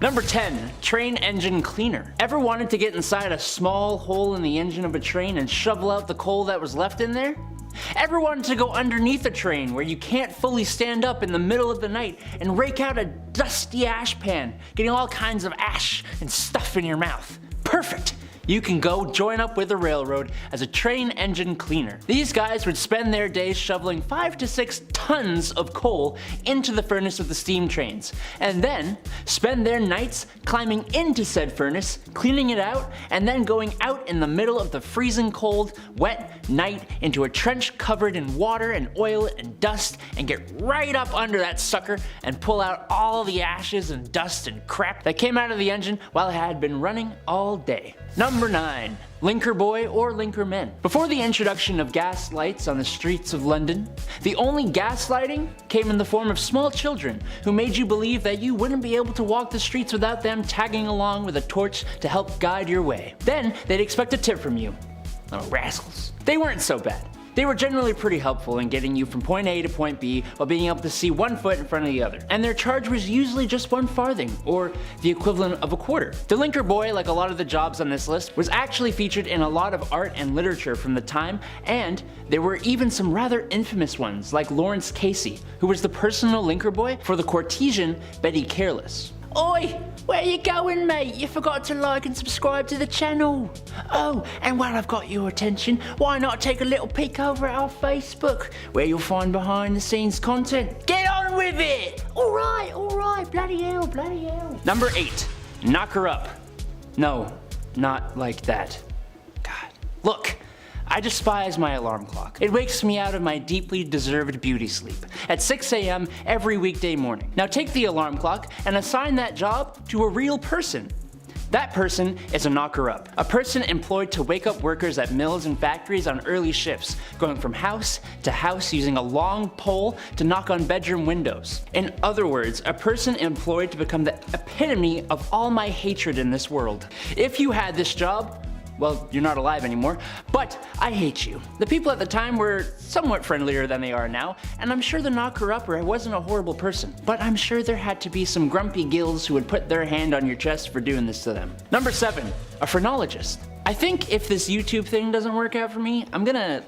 Number 10. Train engine cleaner. Ever wanted to get inside a small hole in the engine of a train and shovel out the coal that was left in there? Ever wanted to go underneath a train where you can't fully stand up in the middle of the night and rake out a dusty ash pan, getting all kinds of ash and stuff in your mouth? Perfect! You can go join up with the railroad as a train engine cleaner. These guys would spend their days shoveling 5 to 6 tons of coal into the furnace of the steam trains, and then spend their nights climbing into said furnace, cleaning it out, and then going out in the middle of the freezing cold, wet night into a trench covered in water and oil and dust, and get right up under that sucker and pull out all the ashes and dust and crap that came out of the engine while it had been running all day. Number 9. Linker boy or linker men. Before the introduction of gas lights on the streets of London, the only gaslighting came in the form of small children who made you believe that you wouldn't be able to walk the streets without them tagging along with a torch to help guide your way. Then they'd expect a tip from you. Oh, rascals. They weren't so bad. They were generally pretty helpful in getting you from point A to point B while being able to see one foot in front of the other. And their charge was usually just 1 farthing, or the equivalent of a quarter. The linker boy, like a lot of the jobs on this list, was actually featured in a lot of art and literature from the time, and there were even some rather infamous ones, like Lawrence Casey, who was the personal linker boy for the courtesan Betty Careless. Oi! Where you going, mate? You forgot to like and subscribe to the channel. Oh, and while I've got your attention, why not take a little peek over at our Facebook, where you'll find behind the scenes content. Get on with it! Alright, bloody hell. Number 8. Knock her up. No, not like that. God. Look. I despise my alarm clock. It wakes me out of my deeply deserved beauty sleep at 6 a.m. every weekday morning. Now take the alarm clock and assign that job to a real person. That person is a knocker-up, a person employed to wake up workers at mills and factories on early shifts, going from house to house using a long pole to knock on bedroom windows. In other words, a person employed to become the epitome of all my hatred in this world. If you had this job, well, you're not alive anymore, but I hate you. The people at the time were somewhat friendlier than they are now, and I'm sure the knocker-upper wasn't a horrible person, but I'm sure there had to be some grumpy gills who would put their hand on your chest for doing this to them. Number 7, a phrenologist. I think if this YouTube thing doesn't work out for me, I'm gonna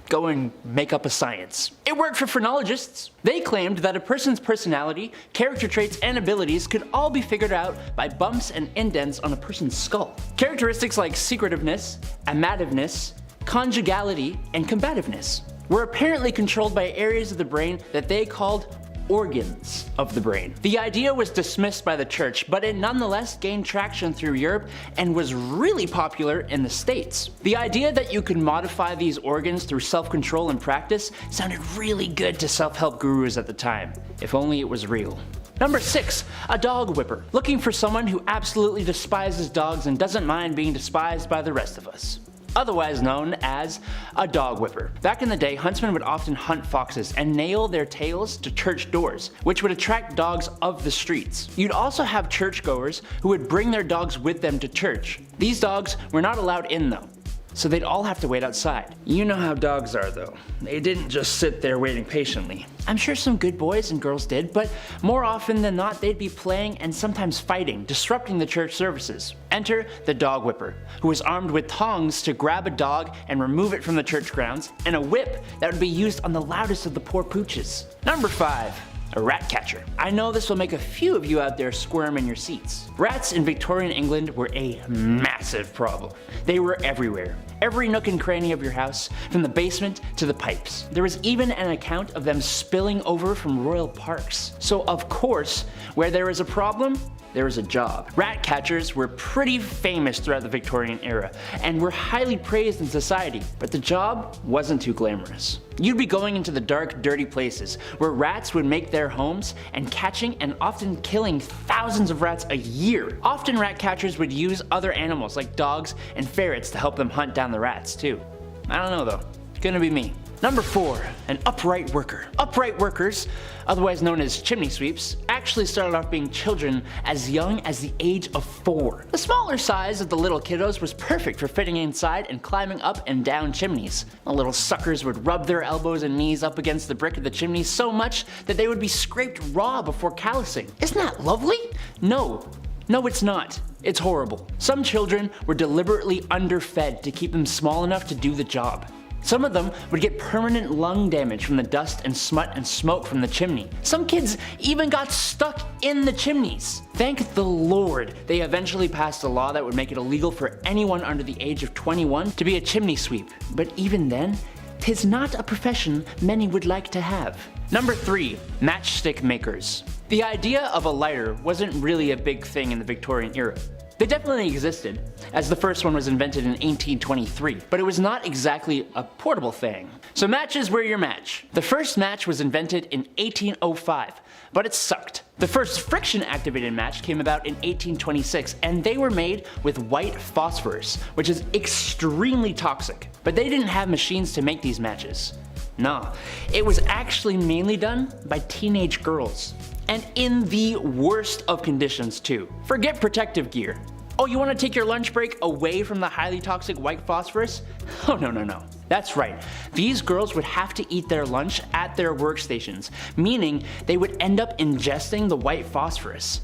go and make up a science. It worked for phrenologists. They claimed that a person's personality, character traits, and abilities could all be figured out by bumps and indents on a person's skull. Characteristics like secretiveness, amativeness, conjugality, and combativeness were apparently controlled by areas of the brain that they called organs of the brain. The idea was dismissed by the church, but it nonetheless gained traction through Europe and was really popular in the States. The idea that you could modify these organs through self-control and practice sounded really good to self-help gurus at the time, if only it was real. Number 6, a dog whipper. Looking for someone who absolutely despises dogs and doesn't mind being despised by the rest of us. Otherwise known as a dog whipper. Back in the day, huntsmen would often hunt foxes and nail their tails to church doors, which would attract dogs of the streets. You'd also have churchgoers who would bring their dogs with them to church. These dogs were not allowed in though, so they'd all have to wait outside. You know how dogs are though. They didn't just sit there waiting patiently. I'm sure some good boys and girls did, but more often than not they'd be playing and sometimes fighting, disrupting the church services. Enter the dog whipper, who was armed with tongs to grab a dog and remove it from the church grounds, and a whip that would be used on the loudest of the poor pooches. Number 5. A rat catcher. I know this will make a few of you out there squirm in your seats. Rats in Victorian England were a massive problem. They were everywhere. Every nook and cranny of your house, from the basement to the pipes. There was even an account of them spilling over from royal parks. So of course, where there is a problem, there is a job. Rat catchers were pretty famous throughout the Victorian era and were highly praised in society, but the job wasn't too glamorous. You'd be going into the dark, dirty places where rats would make their homes and catching and often killing thousands of rats a year. Often rat catchers would use other animals like dogs and ferrets to help them hunt down the rats too. I don't know though, it's gonna be me. Number 4, an upright worker. Upright workers, otherwise known as chimney sweeps, actually started off being children as young as the age of 4. The smaller size of the little kiddos was perfect for fitting inside and climbing up and down chimneys. The little suckers would rub their elbows and knees up against the brick of the chimney so much that they would be scraped raw before callousing. Isn't that lovely? No. No, it's not. It's horrible. Some children were deliberately underfed to keep them small enough to do the job. Some of them would get permanent lung damage from the dust and smut and smoke from the chimney. Some kids even got stuck in the chimneys. Thank the Lord they eventually passed a law that would make it illegal for anyone under the age of 21 to be a chimney sweep. But even then, 'tis not a profession many would like to have. Number 3. Matchstick makers. The idea of a lighter wasn't really a big thing in the Victorian era. They definitely existed, as the first one was invented in 1823, but it was not exactly a portable thing. So matches were your match. The first match was invented in 1805, but it sucked. The first friction-activated match came about in 1826, and they were made with white phosphorus, which is extremely toxic. But they didn't have machines to make these matches. No, it was actually mainly done by teenage girls. And in the worst of conditions too. Forget protective gear. Oh, you want to take your lunch break away from the highly toxic white phosphorus? Oh no. That's right. These girls would have to eat their lunch at their workstations, meaning they would end up ingesting the white phosphorus.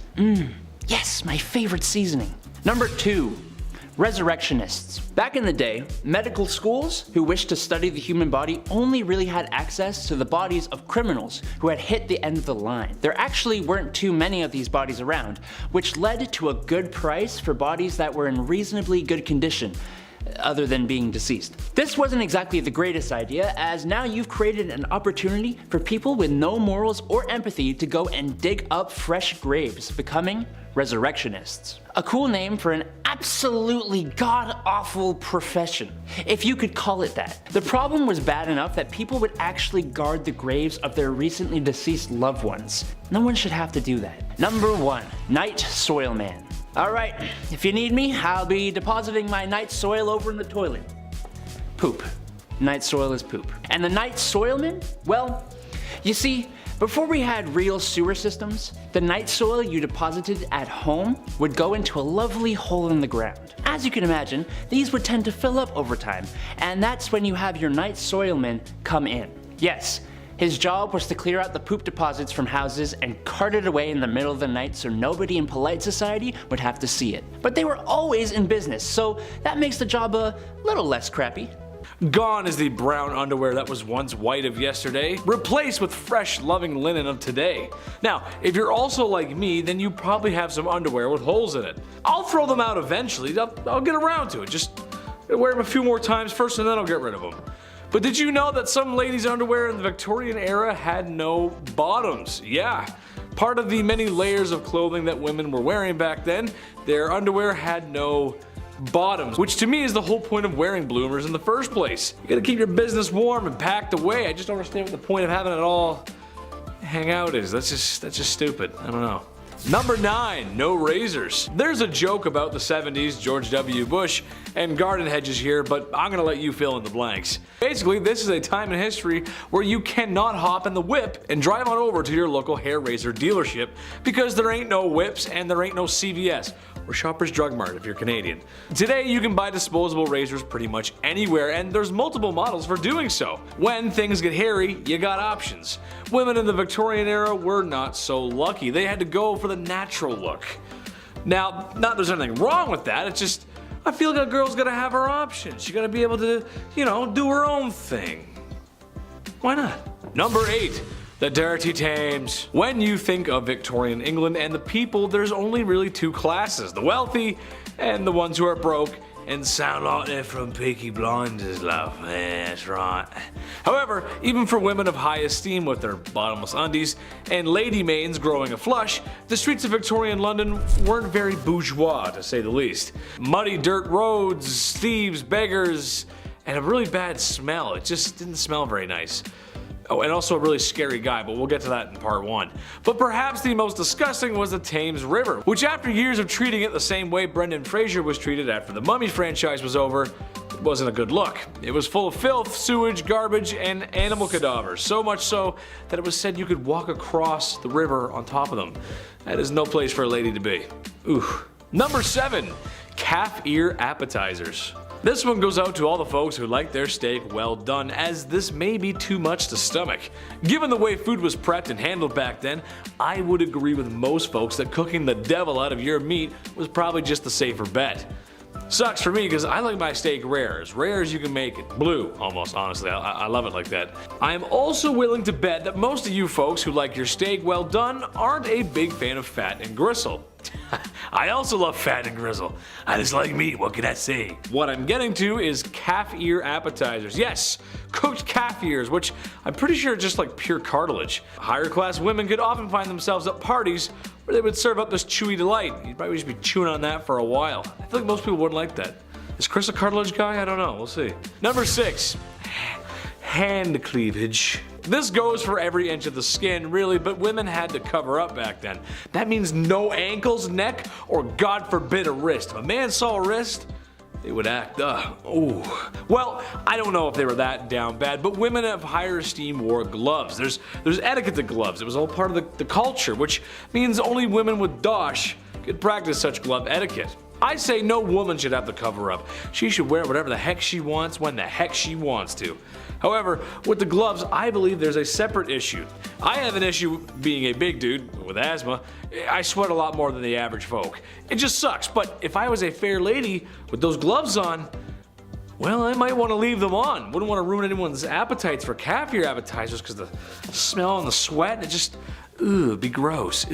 Yes, my favorite seasoning. Number 2. Resurrectionists. Back in the day, medical schools who wished to study the human body only really had access to the bodies of criminals who had hit the end of the line. There actually weren't too many of these bodies around, which led to a good price for bodies that were in reasonably good condition, other than being deceased. This wasn't exactly the greatest idea, as now you've created an opportunity for people with no morals or empathy to go and dig up fresh graves, becoming resurrectionists. A cool name for an absolutely god-awful profession, if you could call it that. The problem was bad enough that people would actually guard the graves of their recently deceased loved ones. No one should have to do that. Number 1. Night Soil Man. Alright, if you need me, I'll be depositing my night soil over in the toilet. Poop. Night soil is poop. And the night soilman? Well, you see, before we had real sewer systems, the night soil you deposited at home would go into a lovely hole in the ground. As you can imagine, these would tend to fill up over time, and that's when you have your night soilman come in. Yes, his job was to clear out the poop deposits from houses and cart it away in the middle of the night so nobody in polite society would have to see it. But they were always in business, so that makes the job a little less crappy. Gone is the brown underwear that was once white of yesterday, replaced with fresh, loving linen of today. Now, if you're also like me, then you probably have some underwear with holes in it. I'll throw them out eventually, I'll get around to it, just wear them a few more times first and then I'll get rid of them. But did you know that some ladies' underwear in the Victorian era had no bottoms? Yeah. Part of the many layers of clothing that women were wearing back then, their underwear had no bottoms, which to me is the whole point of wearing bloomers in the first place. You gotta keep your business warm and packed away. I just don't understand what the point of having it all hang out is. That's just stupid. I don't know. Number 9. No razors. There's a joke about the 70s, George W. Bush, and garden hedges here, but I'm gonna let you fill in the blanks. Basically, this is a time in history where you cannot hop in the whip and drive on over to your local hair razor dealership because there ain't no whips and there ain't no CVS. Or Shoppers Drug Mart if you're Canadian. Today you can buy disposable razors pretty much anywhere, and there's multiple models for doing so. When things get hairy, you got options. Women in the Victorian era were not so lucky. They had to go for the natural look. Now, not that there's anything wrong with that, it's just I feel like a girl's gotta have her options. She gotta be able to, do her own thing. Why not? Number 8. The Dirty Thames. When you think of Victorian England and the people, there's only really 2 classes, the wealthy and the ones who are broke and sound like they're from Peaky Blinders, love. Yeah, that's right. However, even for women of high esteem with their bottomless undies and lady maidens growing a flush, the streets of Victorian London weren't very bourgeois, to say the least. Muddy dirt roads, thieves, beggars, and a really bad smell. It just didn't smell very nice. Oh, and also a really scary guy, but we'll get to that in part 1. But perhaps the most disgusting was the Thames River, which after years of treating it the same way Brendan Fraser was treated after the Mummy franchise was over, it wasn't a good look. It was full of filth, sewage, garbage, and animal cadavers, so much so that it was said you could walk across the river on top of them. That is no place for a lady to be. Ooh. Number 7. Calf ear appetizers. This one goes out to all the folks who like their steak well done, as this may be too much to stomach. Given the way food was prepped and handled back then, I would agree with most folks that cooking the devil out of your meat was probably just the safer bet. Sucks for me because I like my steak rare as you can make it. Blue, almost, honestly. I love it like that. I am also willing to bet that most of you folks who like your steak well done aren't a big fan of fat and gristle. I also love fat and gristle. I just like meat, what can I say? What I'm getting to is calf ear appetizers. Yes, cooked calf ears, which I'm pretty sure are just like pure cartilage. Higher class women could often find themselves at parties where they would serve up this chewy delight. You'd probably just be chewing on that for a while. I feel like most people wouldn't like that. Is Chris a cartilage guy? I don't know, we'll see. Number 6, hand cleavage. This goes for every inch of the skin, really, but women had to cover up back then. That means no ankles, neck, or God forbid a wrist. If a man saw a wrist, they would act, ooh. Well, I don't know if they were that down bad, but women of higher esteem wore gloves. There's etiquette to gloves. It was all part of the culture, which means only women with dosh could practice such glove etiquette. I say no woman should have to cover up. She should wear whatever the heck she wants when the heck she wants to. However, with the gloves, I believe there's a separate issue. I have an issue being a big dude with asthma. I sweat a lot more than the average folk. It just sucks, but if I was a fair lady with those gloves on, well, I might want to leave them on. Wouldn't want to ruin anyone's appetites for calf ear appetizers because the smell and the sweat, it just, it'd be gross,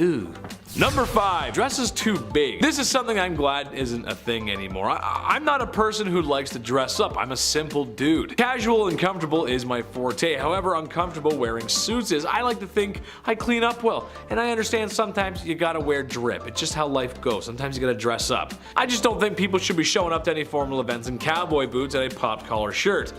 Number 5, dresses too big. This is something I'm glad isn't a thing anymore. I'm not a person who likes to dress up. I'm a simple dude. Casual and comfortable is my forte. However uncomfortable wearing suits is, I like to think I clean up well. And I understand sometimes you gotta wear drip. It's just how life goes. Sometimes you gotta dress up. I just don't think people should be showing up to any formal events in cowboy boots and a popped collar shirt.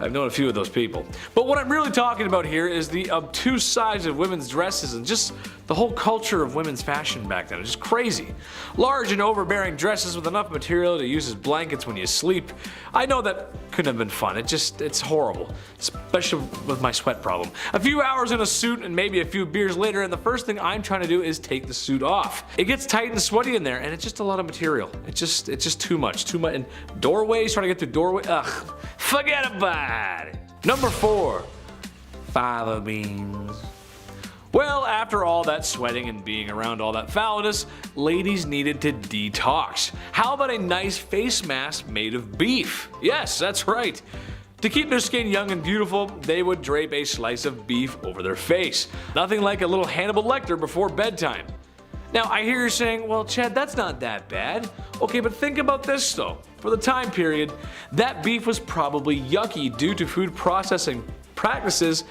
I've known a few of those people. But what I'm really talking about here is the obtuse size of women's dresses and just the whole culture of women's fashion back then. It's just crazy. Large and overbearing dresses with enough material to use as blankets when you sleep. I know that couldn't have been fun. It's horrible. Especially with my sweat problem. A few hours in a suit and maybe a few beers later, and the first thing I'm trying to do is take the suit off. It gets tight and sweaty in there, and it's just a lot of material. It's just too much. And doorways, trying to get through doorway. Ugh. Forget about it. Number 4, fava beans. Well, after all that sweating and being around all that foulness, ladies needed to detox. How about a nice face mask made of beef? Yes, that's right. To keep their skin young and beautiful, they would drape a slice of beef over their face. Nothing like a little Hannibal Lecter before bedtime. Now, I hear you saying, well, Chad, that's not that bad. Okay, but think about this though. For the time period, that beef was probably yucky due to food processing practices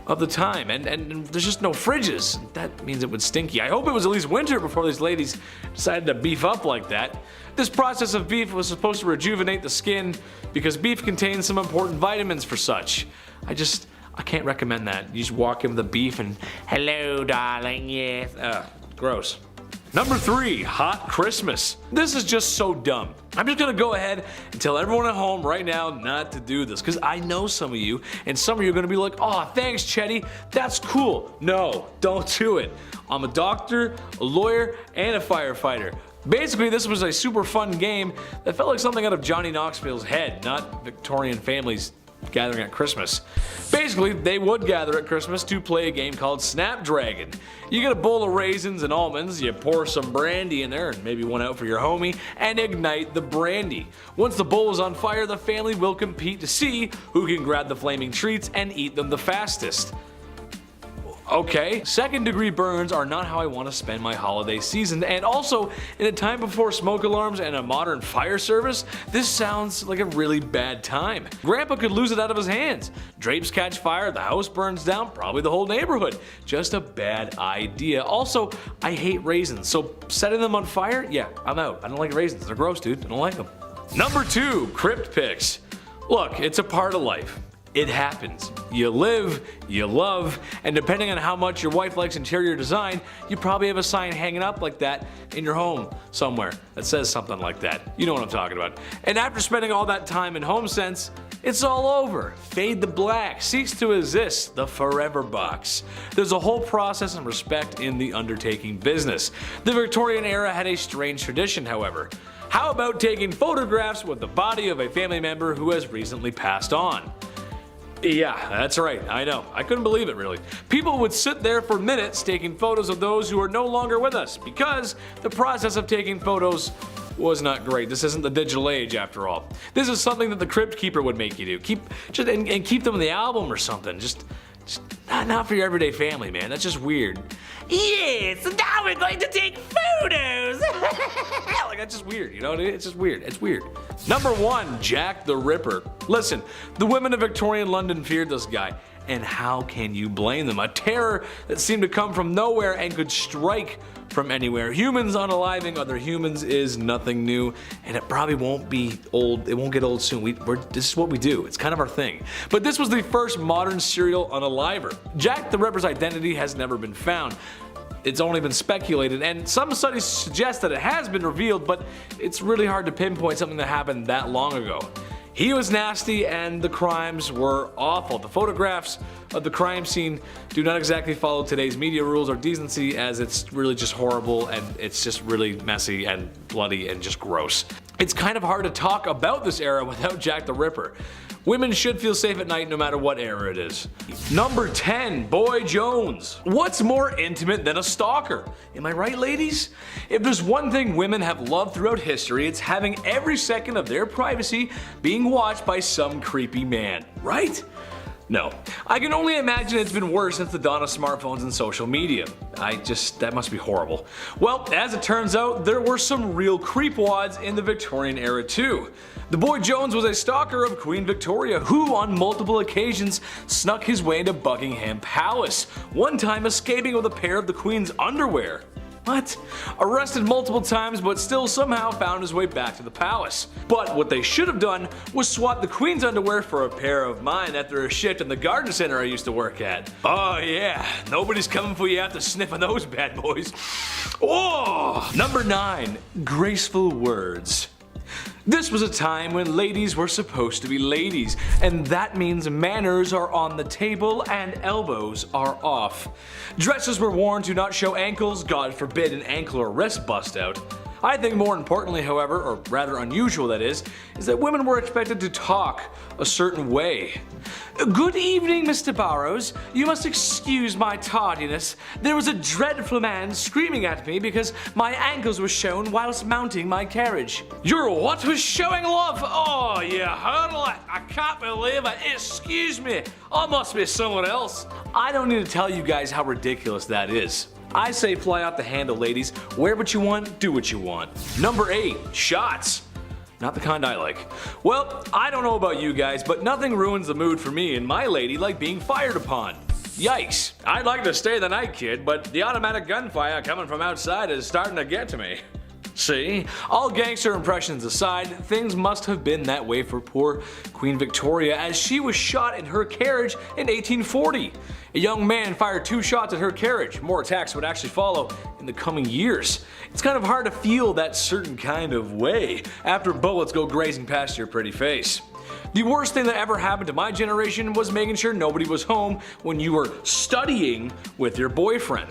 of the time, and there's just no fridges. That means it would stinky. I hope it was at least winter before these ladies decided to beef up like that. This process of beef was supposed to rejuvenate the skin because beef contains some important vitamins for such. I can't recommend that. You just walk in with the beef and, hello darling, yes. Gross. Number 3, hot Christmas. This is just so dumb. I'm just gonna go ahead and tell everyone at home right now not to do this, because I know some of you, and some of you are gonna be like, oh, thanks, Chetty, that's cool. No, don't do it. I'm a doctor, a lawyer, and a firefighter. Basically, this was a super fun game that felt like something out of Johnny Knoxville's head, not Victorian families gathering at Christmas. Basically, they would gather at Christmas to play a game called Snapdragon. You get a bowl of raisins and almonds, you pour some brandy in there, and maybe one out for your homie, and ignite the brandy. Once the bowl is on fire, the family will compete to see who can grab the flaming treats and eat them the fastest. Okay, second-degree burns are not how I want to spend my holiday season, and also, in a time before smoke alarms and a modern fire service, this sounds like a really bad time. Grandpa could lose it out of his hands. Drapes catch fire, the house burns down, probably the whole neighborhood. Just a bad idea. Also, I hate raisins, so setting them on fire? Yeah, I'm out. I don't like raisins. They're gross, dude. I don't like them. Number 2, crypt pics. Look, it's a part of life. It happens. You live, you love, and depending on how much your wife likes interior design, you probably have a sign hanging up like that in your home somewhere that says something like that. You know what I'm talking about. And after spending all that time in HomeSense, it's all over. Fade to black, cease to exist, the forever box. There's a whole process and respect in the undertaking business. The Victorian era had a strange tradition, however. How about taking photographs with the body of a family member who has recently passed on? Yeah, that's right, I know. I couldn't believe it really. People would sit there for minutes taking photos of those who are no longer with us because the process of taking photos was not great. This isn't the digital age after all. This is something that the crypt keeper would make you do. Keep them in the album or something. Just not for your everyday family, man. That's just weird. Yes, now we're going to take photos. Like, that's just weird, you know? It's just weird. It's weird. Number 1, Jack the Ripper. Listen, the women of Victorian London feared this guy. And how can you blame them? A terror that seemed to come from nowhere and could strike from anywhere. Humans unaliving other humans is nothing new, and it probably won't be old. It won't get old soon. This is what we do. It's kind of our thing. But this was the first modern serial unaliver. Jack the Ripper's identity has never been found. It's only been speculated, and some studies suggest that it has been revealed, but it's really hard to pinpoint something that happened that long ago. He was nasty and the crimes were awful. The photographs of the crime scene do not exactly follow today's media rules or decency, as it's really just horrible and it's just really messy and bloody and just gross. It's kind of hard to talk about this era without Jack the Ripper. Women should feel safe at night no matter what era it is. Number 10, Boy Jones. What's more intimate than a stalker? Am I right, ladies? If there's one thing women have loved throughout history, it's having every second of their privacy being watched by some creepy man, right? No. I can only imagine it's been worse since the dawn of smartphones and social media. That must be horrible. Well, as it turns out, there were some real creepwads in the Victorian era too. The Boy Jones was a stalker of Queen Victoria who on multiple occasions snuck his way into Buckingham Palace, one time escaping with a pair of the Queen's underwear. What? Arrested multiple times but still somehow found his way back to the palace. But what they should have done was swap the Queen's underwear for a pair of mine after a shift in the garden center I used to work at. Oh yeah, nobody's coming for you after sniffing those bad boys. Oh! Number 9, graceful words. This was a time when ladies were supposed to be ladies, and that means manners are on the table and elbows are off. Dresses were worn to not show ankles, God forbid an ankle or wrist bust out. I think more importantly, however, or rather unusual that is that women were expected to talk a certain way. Good evening, Mr. Burrows. You must excuse my tardiness. There was a dreadful man screaming at me because my ankles were shown whilst mounting my carriage. Your what was showing, love? Oh, you hurdle it. I can't believe it. Excuse me. I must be someone else. I don't need to tell you guys how ridiculous that is. I say fly out the handle, ladies. Wear what you want, do what you want. Number 8, shots. Not the kind I like. Well, I don't know about you guys, but nothing ruins the mood for me and my lady like being fired upon. Yikes. I'd like to stay the night, kid, but the automatic gunfire coming from outside is starting to get to me. See? All gangster impressions aside, things must have been that way for poor Queen Victoria as she was shot in her carriage in 1840. A young man fired 2 shots at her carriage. More attacks would actually follow in the coming years. It's kind of hard to feel that certain kind of way after bullets go grazing past your pretty face. The worst thing that ever happened to my generation was making sure nobody was home when you were studying with your boyfriend.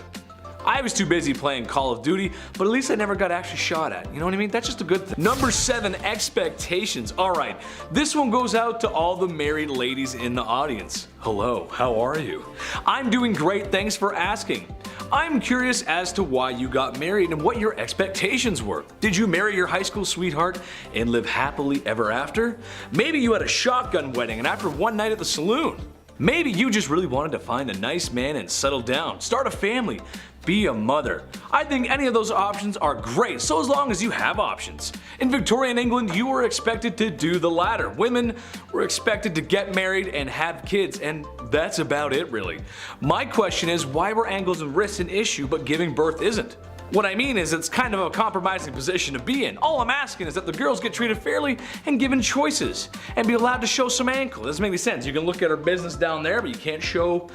I was too busy playing Call of Duty, but at least I never got actually shot at. You know what I mean? That's just a good thing. Number 7, expectations. Alright, this one goes out to all the married ladies in the audience. Hello, how are you? I'm doing great, thanks for asking. I'm curious as to why you got married and what your expectations were. Did you marry your high school sweetheart and live happily ever after? Maybe you had a shotgun wedding and after one night at the saloon. Maybe you just really wanted to find a nice man and settle down, start a family, be a mother. I think any of those options are great, so as long as you have options. In Victorian England, you were expected to do the latter. Women were expected to get married and have kids, and that's about it really. My question is, why were ankles and wrists an issue but giving birth isn't? What I mean is it's kind of a compromising position to be in. All I'm asking is that the girls get treated fairly and given choices and be allowed to show some ankle. It doesn't make any sense. You can look at her business down there, but you can't show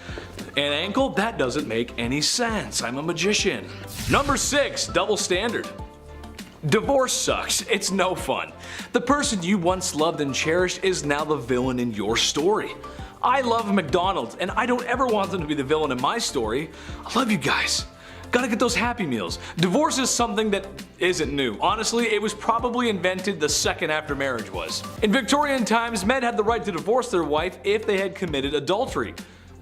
an ankle? That doesn't make any sense. I'm a magician. Number 6, double standard. Divorce sucks. It's no fun. The person you once loved and cherished is now the villain in your story. I love McDonald's and I don't ever want them to be the villain in my story. I love you guys. Gotta get those Happy Meals. Divorce is something that isn't new. Honestly, it was probably invented the second after marriage was. In Victorian times, men had the right to divorce their wife if they had committed adultery.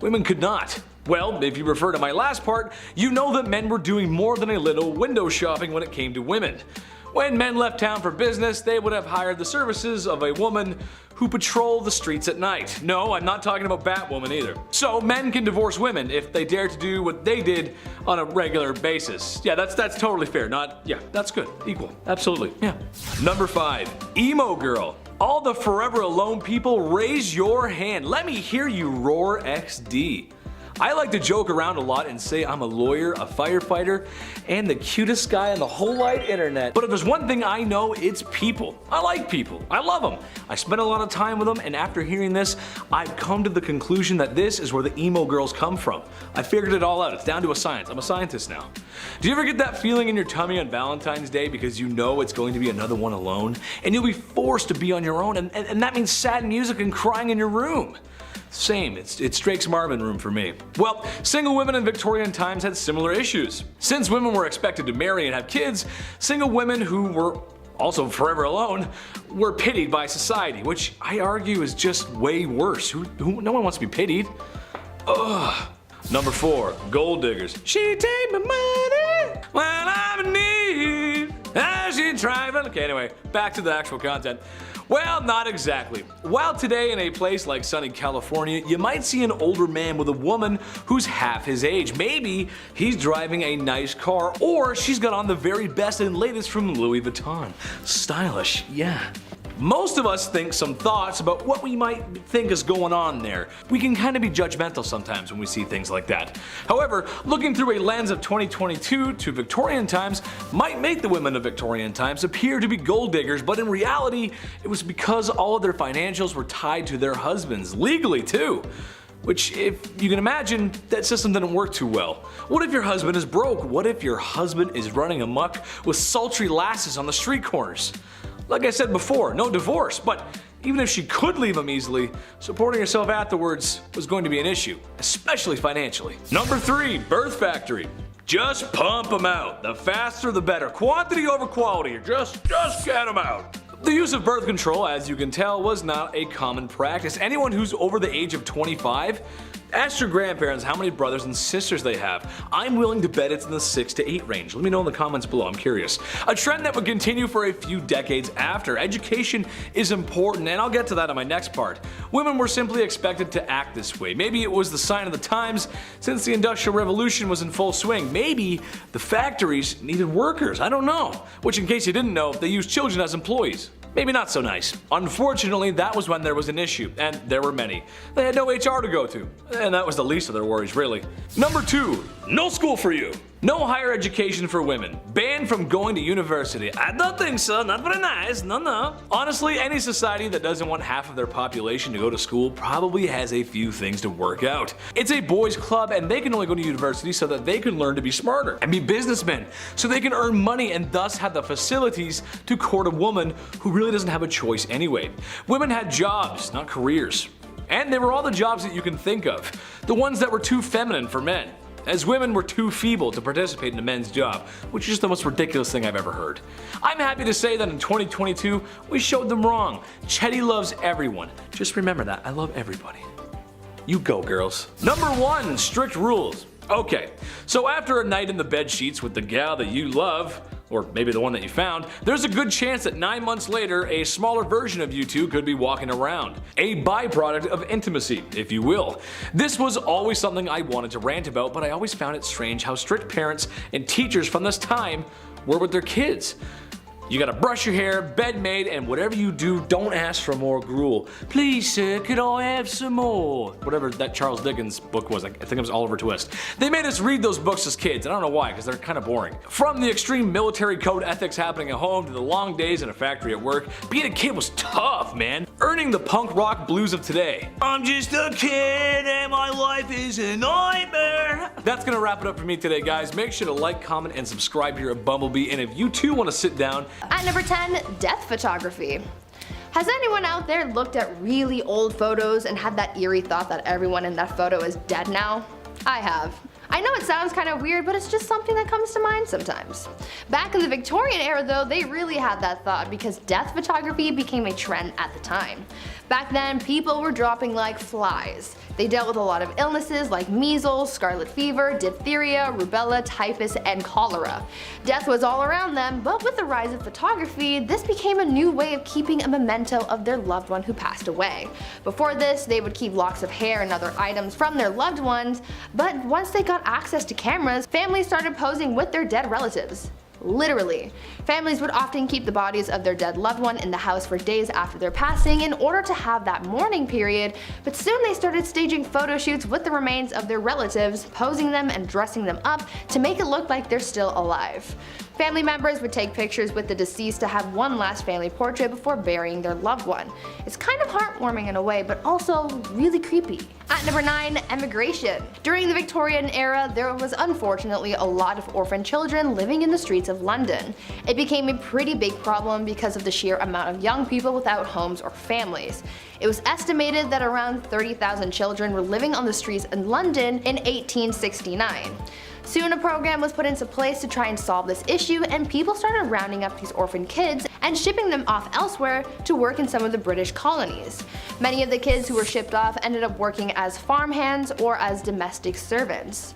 Women could not. Well, if you refer to my last part, you know that men were doing more than a little window shopping when it came to women. When men left town for business, they would have hired the services of a woman who patrolled the streets at night. No, I'm not talking about Batwoman either. So men can divorce women if they dare to do what they did on a regular basis. Yeah, that's totally fair. That's good. Equal. Absolutely. Yeah. Number 5. Emo girl. All the forever alone people, raise your hand. Let me hear you roar XD. I like to joke around a lot and say I'm a lawyer, a firefighter, and the cutest guy on the whole wide internet. But if there's one thing I know, it's people. I like people. I love them. I spend a lot of time with them, and after hearing this, I've come to the conclusion that this is where the emo girls come from. I figured it all out. It's down to a science. I'm a scientist now. Do you ever get that feeling in your tummy on Valentine's Day because you know it's going to be another one alone? And you'll be forced to be on your own, and that means sad music and crying in your room. Same, it's Drake's Marvin room for me. Well, single women in Victorian times had similar issues. Since women were expected to marry and have kids, single women who were also forever alone were pitied by society, which I argue is just way worse. No one wants to be pitied. Ugh. Number 4, gold diggers. She take my money when I'm in need. As she driving. Okay, anyway, back to the actual content. Well, not exactly. While today in a place like sunny California, you might see an older man with a woman who's half his age. Maybe he's driving a nice car, or she's got on the very best and latest from Louis Vuitton. Stylish, yeah. Most of us think some thoughts about what we might think is going on there. We can kind of be judgmental sometimes when we see things like that. However, looking through a lens of 2022 to Victorian times might make the women of Victorian times appear to be gold diggers, but in reality, it was because all of their financials were tied to their husbands, legally too. Which, if you can imagine, that system didn't work too well. What if your husband is broke? What if your husband is running amok with sultry lasses on the street corners? Like I said before, no divorce, but even if she could leave him easily, supporting herself afterwards was going to be an issue, especially financially. Number 3, birth factory. Just pump them out. The faster the better. Quantity over quality. Just get them out. The use of birth control, as you can tell, was not a common practice. Anyone who's over the age of 25, ask your grandparents how many brothers and sisters they have. I'm willing to bet it's in the 6 to 8 range. Let me know in the comments below, I'm curious. A trend that would continue for a few decades after. Education is important, and I'll get to that in my next part. Women were simply expected to act this way. Maybe it was the sign of the times since the Industrial Revolution was in full swing. Maybe the factories needed workers, I don't know. Which, in case you didn't know, they used children as employees. Maybe not so nice. Unfortunately, that was when there was an issue, and there were many. They had no HR to go to, and that was the least of their worries, really. Number 2, no school for you. No higher education for women. Banned from going to university. I don't think so, not very nice, no. Honestly, any society that doesn't want half of their population to go to school probably has a few things to work out. It's a boys' club, and they can only go to university so that they can learn to be smarter and be businessmen, so they can earn money and thus have the facilities to court a woman who really doesn't have a choice anyway. Women had jobs, not careers. And they were all the jobs that you can think of. The ones that were too feminine for men, as women were too feeble to participate in a men's job, which is just the most ridiculous thing I've ever heard. I'm happy to say that in 2022, we showed them wrong. Chetty loves everyone. Just remember that, I love everybody. You go, girls. Number 1, strict rules. Okay, so after a night in the bed sheets with the gal that you love, or maybe the one that you found, there's a good chance that 9 months later, a smaller version of you two could be walking around. A byproduct of intimacy, if you will. This was always something I wanted to rant about, but I always found it strange how strict parents and teachers from this time were with their kids. You gotta brush your hair, bed made, and whatever you do, don't ask for more gruel. Please, sir, could I have some more? Whatever that Charles Dickens book was, I think it was Oliver Twist. They made us read those books as kids, and I don't know why, because they're kind of boring. From the extreme military code ethics happening at home to the long days in a factory at work, being a kid was tough, man. Earning the punk rock blues of today. I'm just a kid and my life is a nightmare. That's gonna wrap it up for me today, guys. Make sure to like, comment, and subscribe here at BumbleBee, and if you too want to sit down. At number 10, death photography. Has anyone out there looked at really old photos and had that eerie thought that everyone in that photo is dead now? I have. I know it sounds kind of weird, but it's just something that comes to mind sometimes. Back in the Victorian era though, they really had that thought because death photography became a trend at the time. Back then, people were dropping like flies. They dealt with a lot of illnesses like measles, scarlet fever, diphtheria, rubella, typhus, and cholera. Death was all around them, but with the rise of photography, this became a new way of keeping a memento of their loved one who passed away. Before this, they would keep locks of hair and other items from their loved ones, but once they got access to cameras, families started posing with their dead relatives. Literally. Families would often keep the bodies of their dead loved one in the house for days after their passing in order to have that mourning period, but soon they started staging photo shoots with the remains of their relatives, posing them and dressing them up to make it look like they're still alive. Family members would take pictures with the deceased to have one last family portrait before burying their loved one. It's kind of heartwarming in a way, but also really creepy. At number 9, emigration. During the Victorian era, there was unfortunately a lot of orphan children living in the streets of London. It became a pretty big problem because of the sheer amount of young people without homes or families. It was estimated that around 30,000 children were living on the streets in London in 1869. Soon a program was put into place to try and solve this issue, and people started rounding up these orphan kids and shipping them off elsewhere to work in some of the British colonies. Many of the kids who were shipped off ended up working as farmhands or as domestic servants.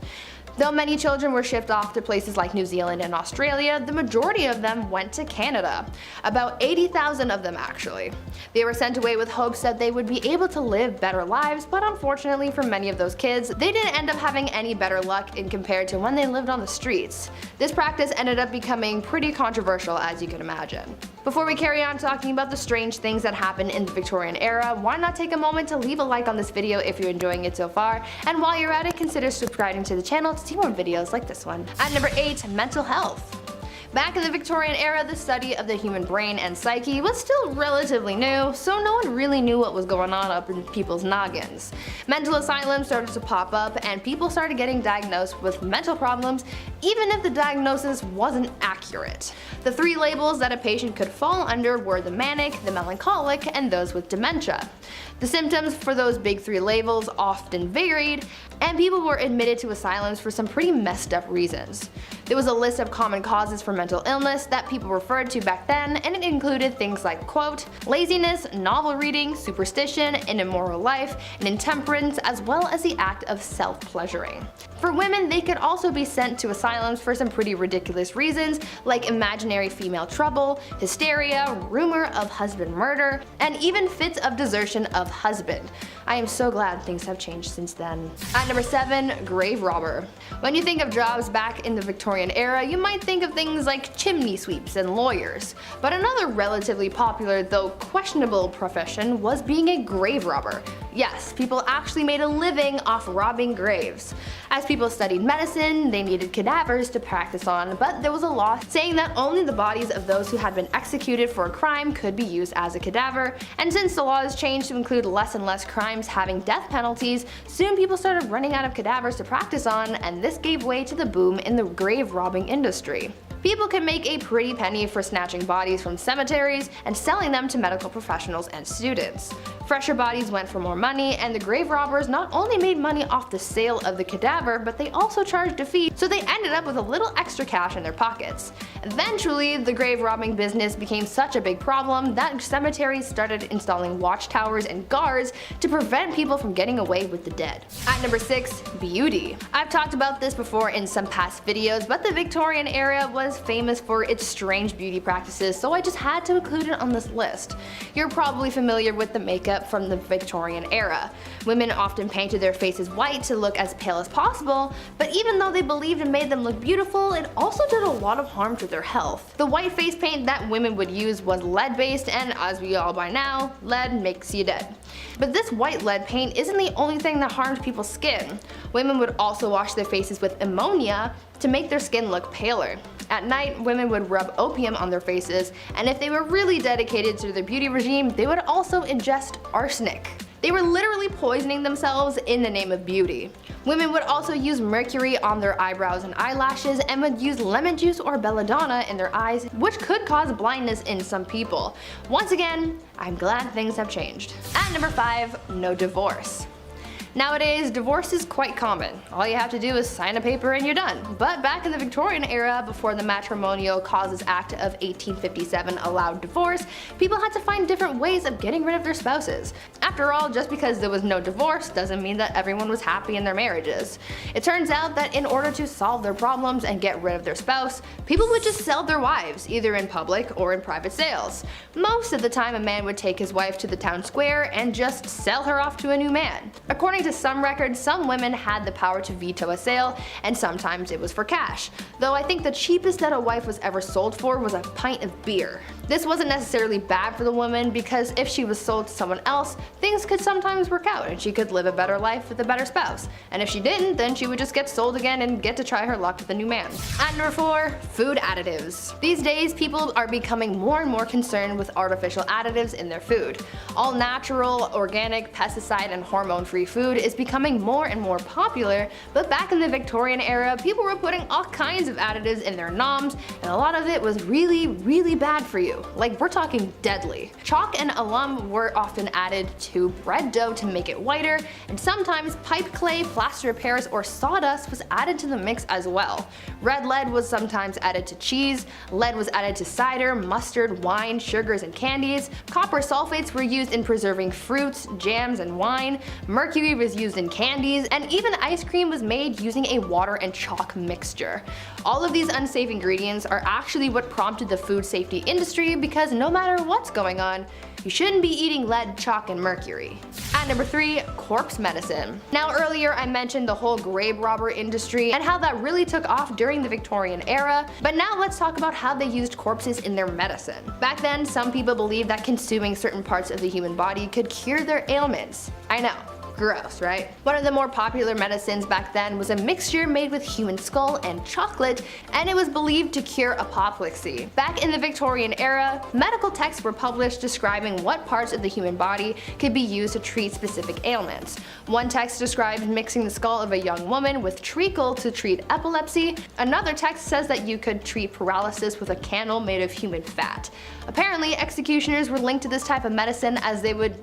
Though many children were shipped off to places like New Zealand and Australia, the majority of them went to Canada. About 80,000 of them actually. They were sent away with hopes that they would be able to live better lives, but unfortunately for many of those kids, they didn't end up having any better luck in compared to when they lived on the streets. This practice ended up becoming pretty controversial, as you can imagine. Before we carry on talking about the strange things that happened in the Victorian era, why not take a moment to leave a like on this video if you're enjoying it so far, and while you're at it, consider subscribing to the channel to see more videos like this one. At number 8, mental health. Back in the Victorian era, the study of the human brain and psyche was still relatively new, so no one really knew what was going on up in people's noggins. Mental asylums started to pop up, and people started getting diagnosed with mental problems even if the diagnosis wasn't accurate. The 3 labels that a patient could fall under were the manic, the melancholic, and those with dementia. The symptoms for those big 3 labels often varied, and people were admitted to asylums for some pretty messed up reasons. There was a list of common causes for mental illness that people referred to back then, and it included things like, quote, laziness, novel reading, superstition, an immoral life, and intemperance, as well as the act of self-pleasuring. For women, they could also be sent to asylums for some pretty ridiculous reasons, like imaginary female trouble, hysteria, rumor of husband murder, and even fits of desertion of husband. I am so glad things have changed since then. At number 7, grave robber. When you think of jobs back in the Victorian era, you might think of things like chimney sweeps and lawyers. But another relatively popular, though questionable profession was being a grave robber. Yes, people actually made a living off robbing graves. As people studied medicine, they needed cadavers to practice on, but there was a law saying that only the bodies of those who had been executed for a crime could be used as a cadaver, and since the laws changed to include less and less crimes having death penalties, soon people started running out of cadavers to practice on, and this gave way to the boom in the grave robbing industry. People could make a pretty penny for snatching bodies from cemeteries and selling them to medical professionals and students. Fresher bodies went for more money, and the grave robbers not only made money off the sale of the cadaver, but they also charged a fee, so they ended up with a little extra cash in their pockets. Eventually, the grave robbing business became such a big problem that cemeteries started installing watchtowers and guards to prevent people from getting away with the dead. At number 6, beauty. I've talked about this before in some past videos, but the Victorian era was famous for its strange beauty practices, so I just had to include it on this list. You're probably familiar with the makeup from the Victorian era. Women often painted their faces white to look as pale as possible, but even though they believed it made them look beautiful, it also did a lot of harm to their health. The white face paint that women would use was lead based, and as we all by now, lead makes you dead. But this white lead paint isn't the only thing that harmed people's skin. Women would also wash their faces with ammonia to make their skin look paler. At night, women would rub opium on their faces, and if they were really dedicated to their beauty regime, they would also ingest arsenic. They were literally poisoning themselves in the name of beauty. Women would also use mercury on their eyebrows and eyelashes, and would use lemon juice or belladonna in their eyes, which could cause blindness in some people. Once again, I'm glad things have changed. At number 5, no divorce. Nowadays, divorce is quite common. All you have to do is sign a paper and you're done. But back in the Victorian era, before the Matrimonial Causes Act of 1857 allowed divorce, people had to find different ways of getting rid of their spouses. After all, just because there was no divorce doesn't mean that everyone was happy in their marriages. It turns out that in order to solve their problems and get rid of their spouse, people would just sell their wives, either in public or in private sales. Most of the time, a man would take his wife to the town square and just sell her off to a new man. According to some records, some women had the power to veto a sale, and sometimes it was for cash. Though I think the cheapest that a wife was ever sold for was a pint of beer. This wasn't necessarily bad for the woman, because if she was sold to someone else, things could sometimes work out and she could live a better life with a better spouse. And if she didn't, then she would just get sold again and get to try her luck with a new man. At number 4, food additives. These days, people are becoming more and more concerned with artificial additives in their food. All natural, organic, pesticide, and hormone-free food is becoming more and more popular, but back in the Victorian era, people were putting all kinds of additives in their noms, and a lot of it was really, really bad for you. Like, we're talking deadly. Chalk and alum were often added to bread dough to make it whiter, and sometimes pipe clay, plaster of Paris, or sawdust was added to the mix as well. Red lead was sometimes added to cheese, lead was added to cider, mustard, wine, sugars, and candies, copper sulfates were used in preserving fruits, jams, and wine, mercury was used in candies, and even ice cream was made using a water and chalk mixture. All of these unsafe ingredients are actually what prompted the food safety industry, because no matter what's going on, you shouldn't be eating lead, chalk, and mercury. At number 3, corpse medicine. Now earlier I mentioned the whole grave robber industry and how that really took off during the Victorian era, but now let's talk about how they used corpses in their medicine. Back then, some people believed that consuming certain parts of the human body could cure their ailments. I know. Gross, right? One of the more popular medicines back then was a mixture made with human skull and chocolate, and it was believed to cure apoplexy. Back in the Victorian era, medical texts were published describing what parts of the human body could be used to treat specific ailments. One text described mixing the skull of a young woman with treacle to treat epilepsy. Another text says that you could treat paralysis with a candle made of human fat. Apparently, executioners were linked to this type of medicine, as they would,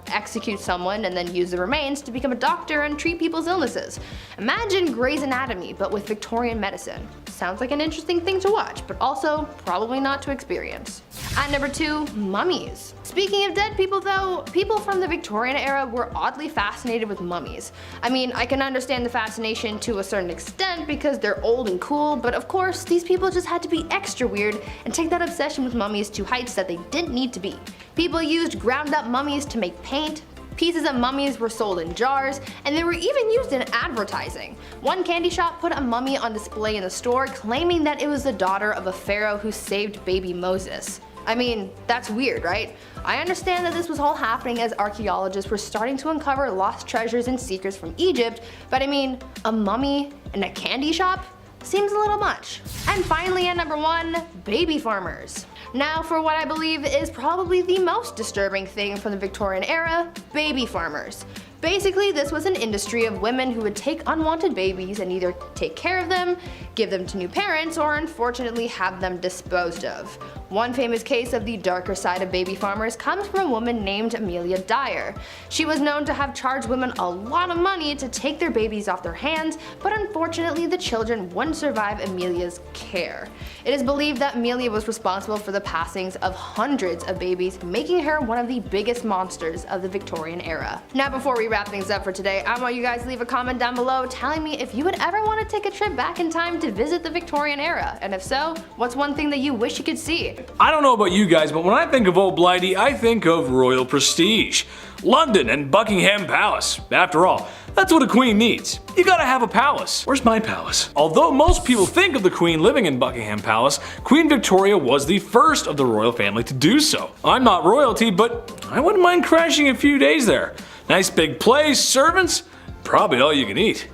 execute someone and then use the remains to become a doctor and treat people's illnesses. Imagine Grey's Anatomy, but with Victorian medicine. Sounds like an interesting thing to watch, but also probably not to experience. At number 2, mummies. Speaking of dead people though, people from the Victorian era were oddly fascinated with mummies. I mean, I can understand the fascination to a certain extent because they're old and cool, but of course, these people just had to be extra weird and take that obsession with mummies to heights that they didn't need to be. People used ground up mummies to make paint, pieces of mummies were sold in jars, and they were even used in advertising. One candy shop put a mummy on display in the store, claiming that it was the daughter of a pharaoh who saved baby Moses. I mean, that's weird, right? I understand that this was all happening as archaeologists were starting to uncover lost treasures and secrets from Egypt, but I mean, a mummy in a candy shop? Seems a little much. And finally, at number 1, baby farmers. Now for what I believe is probably the most disturbing thing from the Victorian era, baby farmers. Basically, this was an industry of women who would take unwanted babies and either take care of them, give them to new parents, or unfortunately have them disposed of. One famous case of the darker side of baby farmers comes from a woman named Amelia Dyer. She was known to have charged women a lot of money to take their babies off their hands, but unfortunately the children wouldn't survive Amelia's care. It is believed that Amelia was responsible for the passings of hundreds of babies, making her one of the biggest monsters of the Victorian era. Now before we wrap things up for today, I want you guys to leave a comment down below telling me if you would ever want to take a trip back in time to visit the Victorian era, and if so, what's one thing that you wish you could see? I don't know about you guys, but when I think of Old Blighty, I think of royal prestige. London and Buckingham Palace. After all, that's what a queen needs. You gotta have a palace. Where's my palace? Although most people think of the queen living in Buckingham Palace, Queen Victoria was the first of the royal family to do so. I'm not royalty, but I wouldn't mind crashing a few days there. Nice big place, servants, probably all you can eat.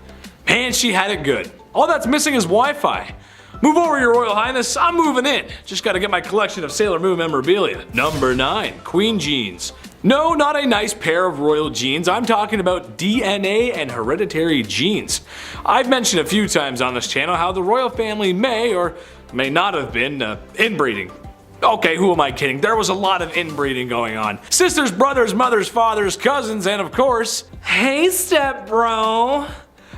Man, she had it good. All that's missing is Wi-Fi. Move over, Your Royal Highness, I'm moving in. Just gotta get my collection of Sailor Moon memorabilia. Number 9, Queen Jeans. No, not a nice pair of royal genes, I'm talking about DNA and hereditary genes. I've mentioned a few times on this channel how the royal family may or may not have been inbreeding. Okay, who am I kidding? There was a lot of inbreeding going on. Sisters, brothers, mothers, fathers, cousins, and of course, Hey, step bro.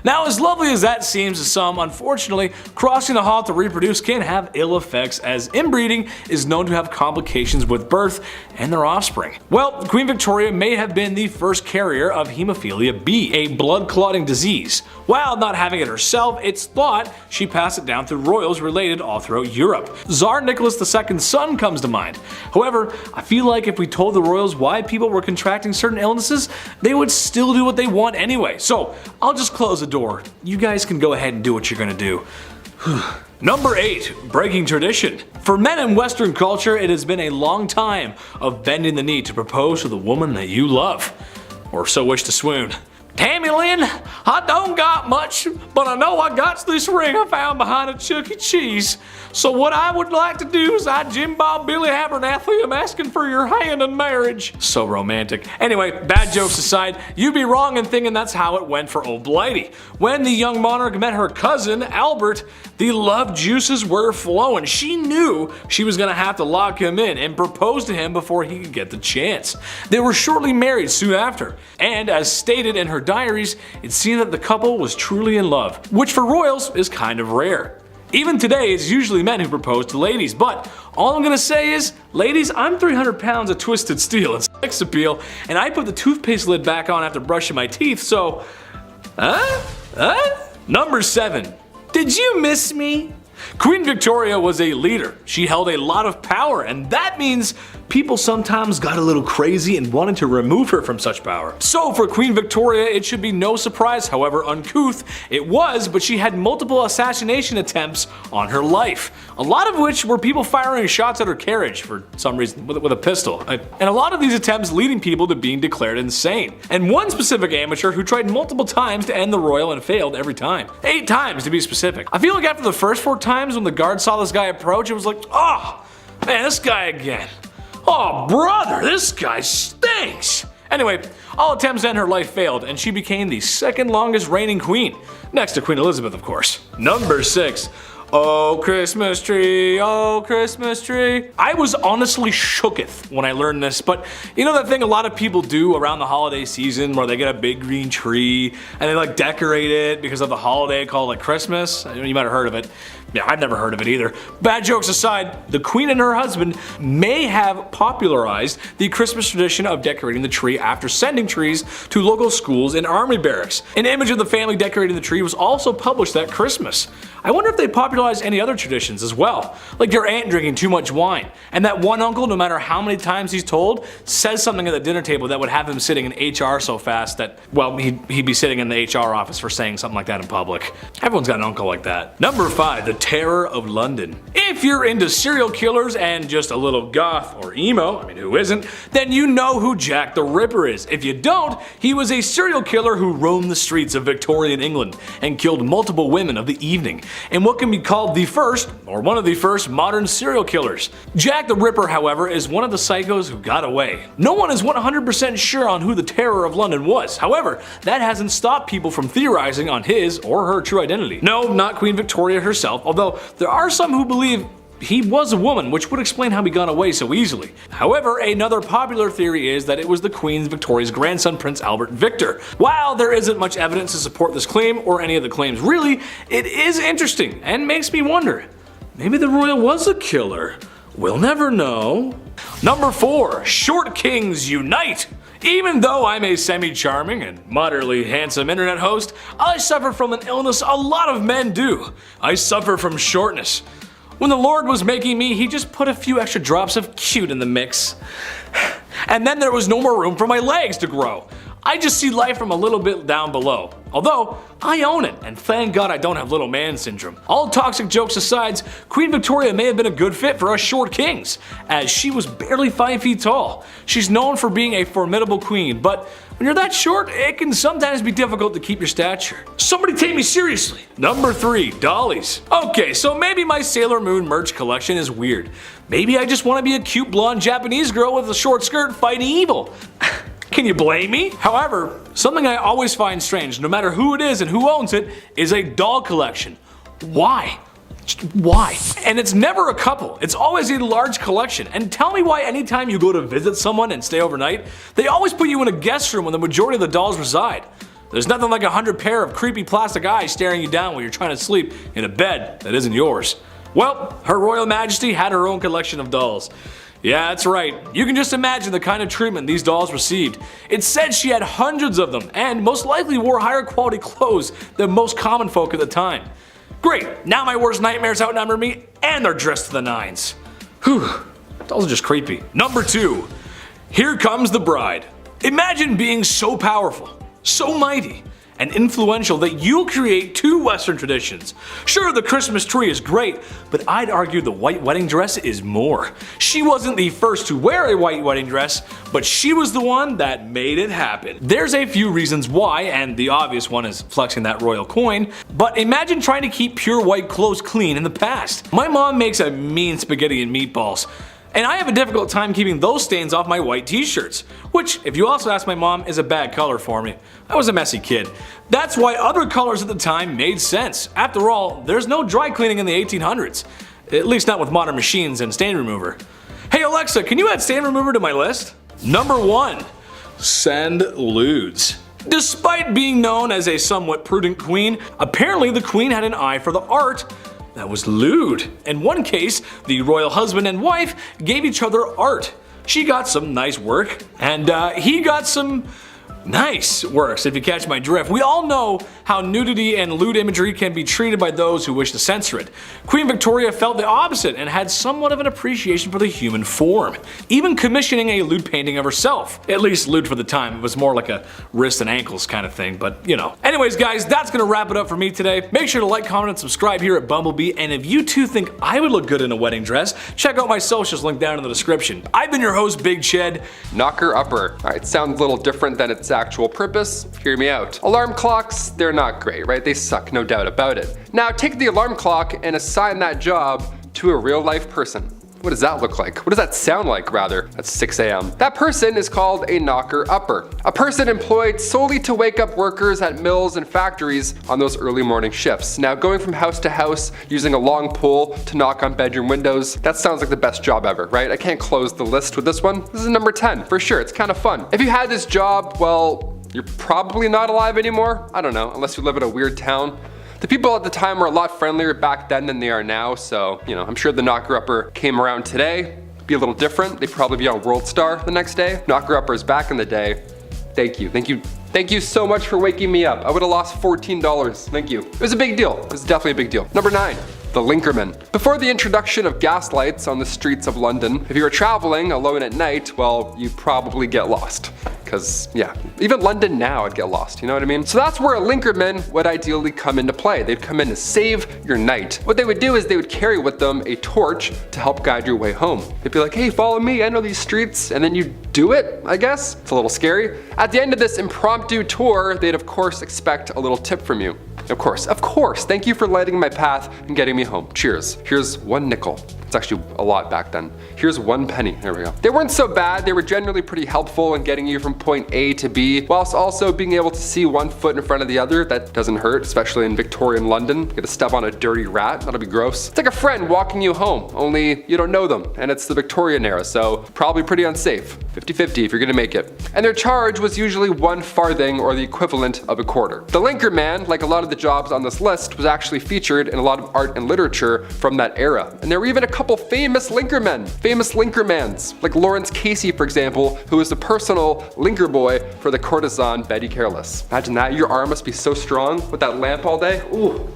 Now, as lovely as that seems to some, unfortunately, crossing the hall to reproduce can have ill effects, as inbreeding is known to have complications with birth and their offspring. Well, Queen Victoria may have been the first carrier of hemophilia B, a blood clotting disease. While not having it herself, it's thought she passed it down through royals related all throughout Europe. Tsar Nicholas II's son comes to mind. However, I feel like if we told the royals why people were contracting certain illnesses, they would still do what they want anyway. So I'll just close the door. You guys can go ahead and do what you're gonna do. Number 8. Breaking tradition. For men in Western culture, it has been a long time of bending the knee to propose to the woman that you love, or so wish to swoon. Tammy Lynn, I don't got much, but I know I got this ring I found behind a Chuck E. Cheese. So what I would like to do is I Jim Bob Billy Abernathy am asking for your hand in marriage. So romantic. Anyway, bad jokes aside, you'd be wrong in thinking that's how it went for old Blighty. When the young monarch met her cousin, Albert, the love juices were flowing. She knew she was gonna have to lock him in and propose to him before he could get the chance. They were shortly married soon after, and as stated in her diaries, it seemed that the couple was truly in love, which for royals is kind of rare. Even today, it's usually men who propose to ladies, but all I'm gonna say is, ladies, I'm 300 pounds of twisted steel and sex appeal, and I put the toothpaste lid back on after brushing my teeth, so... Number 7. Did you miss me? Queen Victoria was a leader. She held a lot of power, and that means people sometimes got a little crazy and wanted to remove her from such power. So for Queen Victoria, it should be no surprise however uncouth it was, but she had multiple assassination attempts on her life. A lot of which were people firing shots at her carriage for some reason with a pistol. And a lot of these attempts leading people to being declared insane. And one specific amateur who tried multiple times to end the royal and failed every time. 8 times to be specific. I feel like after the first 4 times when the guard saw this guy approach, it was like, oh, man, this guy again. Oh, brother, this guy stinks! Anyway, all attempts to end her life failed, and she became the 2nd longest reigning queen, next to Queen Elizabeth, of course. Number 6. Oh, Christmas tree, oh, Christmas tree. I was honestly shooketh when I learned this, but you know that thing a lot of people do around the holiday season where they get a big green tree and they like decorate it because of the holiday called like Christmas? You might have heard of it. Yeah, I've never heard of it either. Bad jokes aside, the queen and her husband may have popularized the Christmas tradition of decorating the tree after sending trees to local schools and army barracks. An image of the family decorating the tree was also published that Christmas. I wonder if they popularized any other traditions as well, like your aunt drinking too much wine, and that one uncle, no matter how many times he's told, says something at the dinner table that would have him sitting in HR so fast that, well, he'd be sitting in the HR office for saying something like that in public. Everyone's got an uncle like that. Number 5, the Terror of London. If you're into serial killers and just a little goth or emo, I mean who isn't, then you know who Jack the Ripper is. If you don't, he was a serial killer who roamed the streets of Victorian England and killed multiple women of the evening, in what can be called the first, or one of the first, modern serial killers. Jack the Ripper, however, is one of the psychos who got away. No one is 100% sure on who the Terror of London was. However, that hasn't stopped people from theorizing on his or her true identity. No, not Queen Victoria herself, although there are some who believe he was a woman, which would explain how he got away so easily. However, another popular theory is that it was the Queen Victoria's grandson, Prince Albert Victor. While there isn't much evidence to support this claim, or any of the claims really, it is interesting and makes me wonder, maybe the royal was a killer? We'll never know. Number 4, Short Kings Unite! Even though I'm a semi-charming and moderately handsome internet host, I suffer from an illness a lot of men do. I suffer from shortness. When the Lord was making me, he just put a few extra drops of cute in the mix. And then there was no more room for my legs to grow. I just see life from a little bit down below. Although, I own it, and thank God I don't have little man syndrome. All toxic jokes aside, Queen Victoria may have been a good fit for us short kings, as she was barely 5 feet tall. She's known for being a formidable queen, but when you're that short, it can sometimes be difficult to keep your stature. Somebody take me seriously. Number 3, dollies. Okay, so maybe my Sailor Moon merch collection is weird. Maybe I just want to be a cute blonde Japanese girl with a short skirt fighting evil. Can you blame me? However, something I always find strange, no matter who it is and who owns it, is a doll collection. Why? Why? And it's never a couple, it's always a large collection. And tell me why anytime you go to visit someone and stay overnight, they always put you in a guest room where the majority of the dolls reside. There's nothing like 100 pair of creepy plastic eyes staring you down while you're trying to sleep in a bed that isn't yours. Well, Her Royal Majesty had her own collection of dolls. Yeah, that's right. You can just imagine the kind of treatment these dolls received. It's said she had hundreds of them and most likely wore higher quality clothes than most common folk at the time. Great, now my worst nightmares outnumber me and they're dressed to the nines. Whew, dolls are just creepy. Number 2, Here Comes the Bride. Imagine being so powerful, so mighty, and influential that you'll create 2 Western traditions. Sure, the Christmas tree is great, but I'd argue the white wedding dress is more. She wasn't the first to wear a white wedding dress, but she was the one that made it happen. There's a few reasons why, and the obvious one is flexing that royal coin, but imagine trying to keep pure white clothes clean in the past. My mom makes a mean spaghetti and meatballs, and I have a difficult time keeping those stains off my white t-shirts, which, if you also ask my mom, is a bad color for me. I was a messy kid. That's why other colors at the time made sense. After all, there's no dry cleaning in the 1800s. At least not with modern machines and stain remover. Hey Alexa, can you add stain remover to my list? Number 1. Send lewds. Despite being known as a somewhat prudent queen, apparently the queen had an eye for the art that was lewd. In one case, the royal husband and wife gave each other art. She got some nice work, and he got some nice works, if you catch my drift. We all know how nudity and lewd imagery can be treated by those who wish to censor it. Queen Victoria felt the opposite and had somewhat of an appreciation for the human form, even commissioning a lewd painting of herself. At least lewd for the time, it was more like a wrist and ankles kind of thing, but you know. Anyways guys, that's gonna wrap it up for me today. Make sure to like, comment, and subscribe here at BumbleBee, and if you too think I would look good in a wedding dress, check out my socials linked down in the description. I've been your host, Big Ched. Knocker upper. Alright, sounds a little different than its actual purpose. Hear me out. Alarm clocks, they're not great, right? They suck, no doubt about it. Now take the alarm clock and assign that job to a real life person. What does that look like? What does that sound like, rather? At 6 a.m. That person is called a knocker upper. A person employed solely to wake up workers at mills and factories on those early morning shifts. Now going from house to house using a long pole to knock on bedroom windows, that sounds like the best job ever, right? I can't close the list with this one. This is number 10 for sure. It's kind of fun. If you had this job, well, you're probably not alive anymore. I don't know, unless you live in a weird town. The people at the time were a lot friendlier back then than they are now, so, you know, I'm sure the knocker-upper came around today. Be a little different. They'd probably be on World Star the next day. Knocker-uppers back in the day, thank you. Thank you so much for waking me up. I would have lost $14. Thank you. It was a big deal. It was definitely a big deal. Number 9. The Linkerman. Before the introduction of gas lights on the streets of London, if you were traveling alone at night, well, you'd probably get lost. Because, yeah, even London now I'd get lost, you know what I mean? So that's where a Linkerman would ideally come into play. They'd come in to save your night. What they would do is they would carry with them a torch to help guide your way home. They'd be like, hey, follow me, I know these streets, and then you do it, I guess. It's a little scary. At the end of this impromptu tour, they'd of course expect a little tip from you. Of course, thank you for lighting my path and getting me home. Cheers. Here's 1 nickel. It's actually a lot back then. Here's 1 penny. There we go. They weren't so bad. They were generally pretty helpful in getting you from point A to B, whilst also being able to see 1 foot in front of the other. That doesn't hurt, especially in Victorian London. You get to step on a dirty rat. That'll be gross. It's like a friend walking you home, only you don't know them, and it's the Victorian era, so probably pretty unsafe. 50-50 if you're gonna make it. And their charge was usually 1 farthing or the equivalent of a quarter. The Linkerman, like a lot of the jobs on this list, was actually featured in a lot of art and literature from that era. And there were even a couple famous Linkermen, famous Linkermans, like Lawrence Casey, for example, who was the personal linker boy for the courtesan Betty Careless. Imagine that, your arm must be so strong with that lamp all day. Ooh,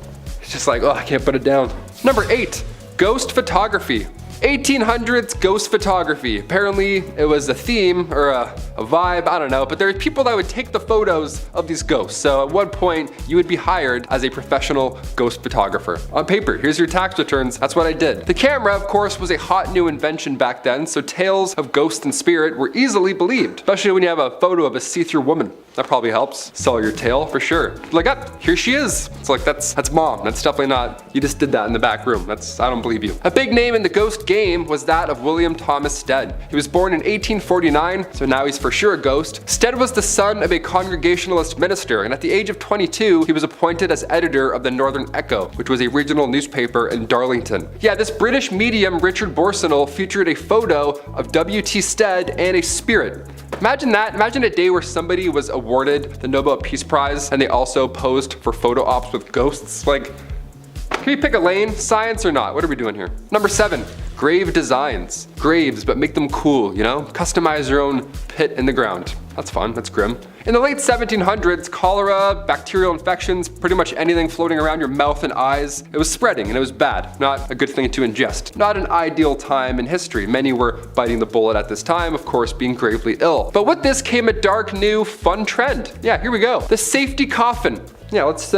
it's just like, oh, I can't put it down. Number 8, ghost photography. 1800s ghost photography. Apparently it was a theme or a vibe, I don't know, but there are people that would take the photos of these ghosts. So at one point you would be hired as a professional ghost photographer. On paper, here's your tax returns, that's what I did. The camera, of course, was a hot new invention back then, so tales of ghost and spirit were easily believed, especially when you have a photo of a see-through woman. That probably helps sell your tale for sure. Like, here she is. It's like, that's mom. That's definitely not, you just did that in the back room. I don't believe you. A big name in the ghost game was that of William Thomas Stead. He was born in 1849, so now he's for sure a ghost. Stead was the son of a Congregationalist minister, and at the age of 22, he was appointed as editor of the Northern Echo, which was a regional newspaper in Darlington. Yeah, this British medium, Richard Borsonal, featured a photo of W.T. Stead and a spirit. Imagine that. Imagine a day where somebody was awarded the Nobel Peace Prize and they also posed for photo ops with ghosts. Like, can we pick a lane? Science or not? What are we doing here? Number 7, grave designs. Graves, but make them cool, you know? Customize your own pit in the ground. That's fun, that's grim. In the late 1700s, cholera, bacterial infections, pretty much anything floating around your mouth and eyes, it was spreading and it was bad. Not a good thing to ingest. Not an ideal time in history. Many were biting the bullet at this time, of course being gravely ill. But with this came a dark, new, fun trend. Yeah, here we go. The safety coffin. Yeah, let's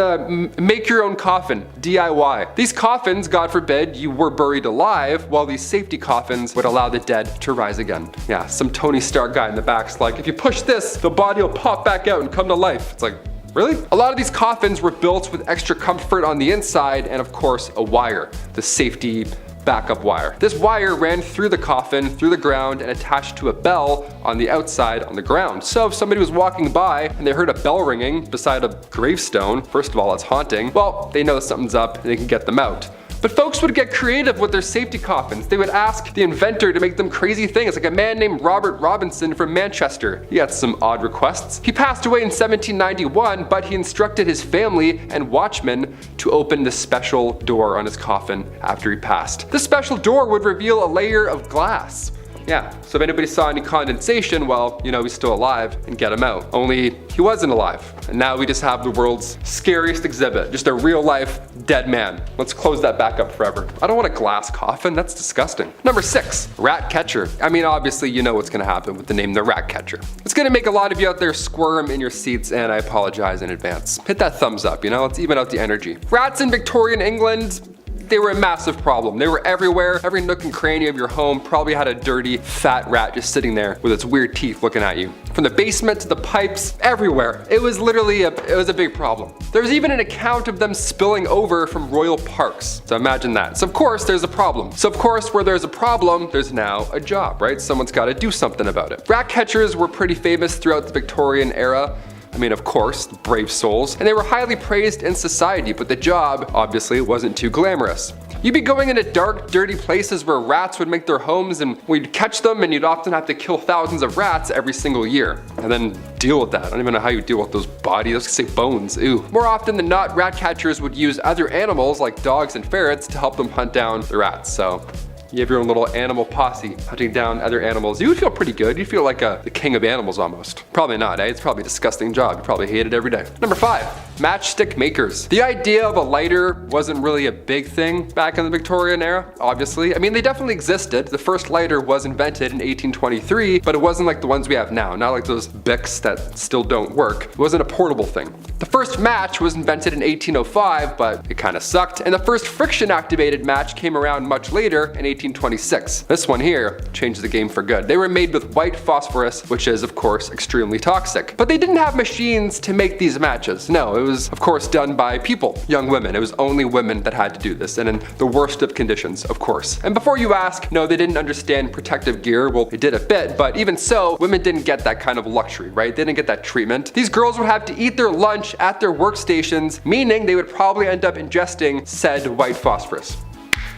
make your own coffin, DIY. These coffins, God forbid, you were buried alive, while these safety coffins would allow the dead to rise again. Yeah, some Tony Stark guy in the back's like, if you push this, the body will pop back out and come to life. It's like, really? A lot of these coffins were built with extra comfort on the inside and of course a wire, the safety backup wire. This wire ran through the coffin, through the ground, and attached to a bell on the outside on the ground. So if somebody was walking by and they heard a bell ringing beside a gravestone, first of all, it's haunting, well, they know something's up and they can get them out. But folks would get creative with their safety coffins. They would ask the inventor to make them crazy things, like a man named Robert Robinson from Manchester. He had some odd requests. He passed away in 1791, but he instructed his family and watchmen to open the special door on his coffin after he passed. This special door would reveal a layer of glass. Yeah, so if anybody saw any condensation, well, you know he's still alive and get him out. Only he wasn't alive. And now we just have the world's scariest exhibit, just a real life dead man. Let's close that back up forever. I don't want a glass coffin, that's disgusting. Number 6, rat catcher. I mean, obviously you know what's gonna happen with the name the rat catcher. It's gonna make a lot of you out there squirm in your seats, and I apologize in advance. Hit that thumbs up, you know, let's even out the energy. Rats in Victorian England, they were a massive problem. They were everywhere. Every nook and cranny of your home probably had a dirty, fat rat just sitting there with its weird teeth looking at you. From the basement to the pipes, everywhere. It was literally a big problem. There's even an account of them spilling over from royal parks. So imagine that. So of course there's a problem. So of course where there's a problem, there's now a job, right? Someone's got to do something about it. Rat catchers were pretty famous throughout the Victorian era. I mean, of course, brave souls, and they were highly praised in society, but the job obviously wasn't too glamorous. You'd be going into dark, dirty places where rats would make their homes, and we'd catch them, and you'd often have to kill thousands of rats every single year. And then deal with that. I don't even know how you deal with those bodies. Let's say bones, ew. More often than not, rat catchers would use other animals like dogs and ferrets to help them hunt down the rats. So you have your own little animal posse hunting down other animals. You would feel pretty good. You'd feel like the king of animals almost. Probably not, eh? It's probably a disgusting job. You probably hate it every day. Number 5, matchstick makers. The idea of a lighter wasn't really a big thing back in the Victorian era, obviously. I mean, they definitely existed. The first lighter was invented in 1823, but it wasn't like the ones we have now. Not like those Bics that still don't work. It wasn't a portable thing. The first match was invented in 1805, but it kind of sucked. And the first friction-activated match came around much later in 1826. This one here changed the game for good. They were made with white phosphorus, which is of course extremely toxic. But they didn't have machines to make these matches. No, it was of course done by people, young women. It was only women that had to do this, and in the worst of conditions, of course. And before you ask, no, they didn't understand protective gear. Well, they did a bit, but even so, women didn't get that kind of luxury, right? They didn't get that treatment. These girls would have to eat their lunch at their workstations, meaning they would probably end up ingesting said white phosphorus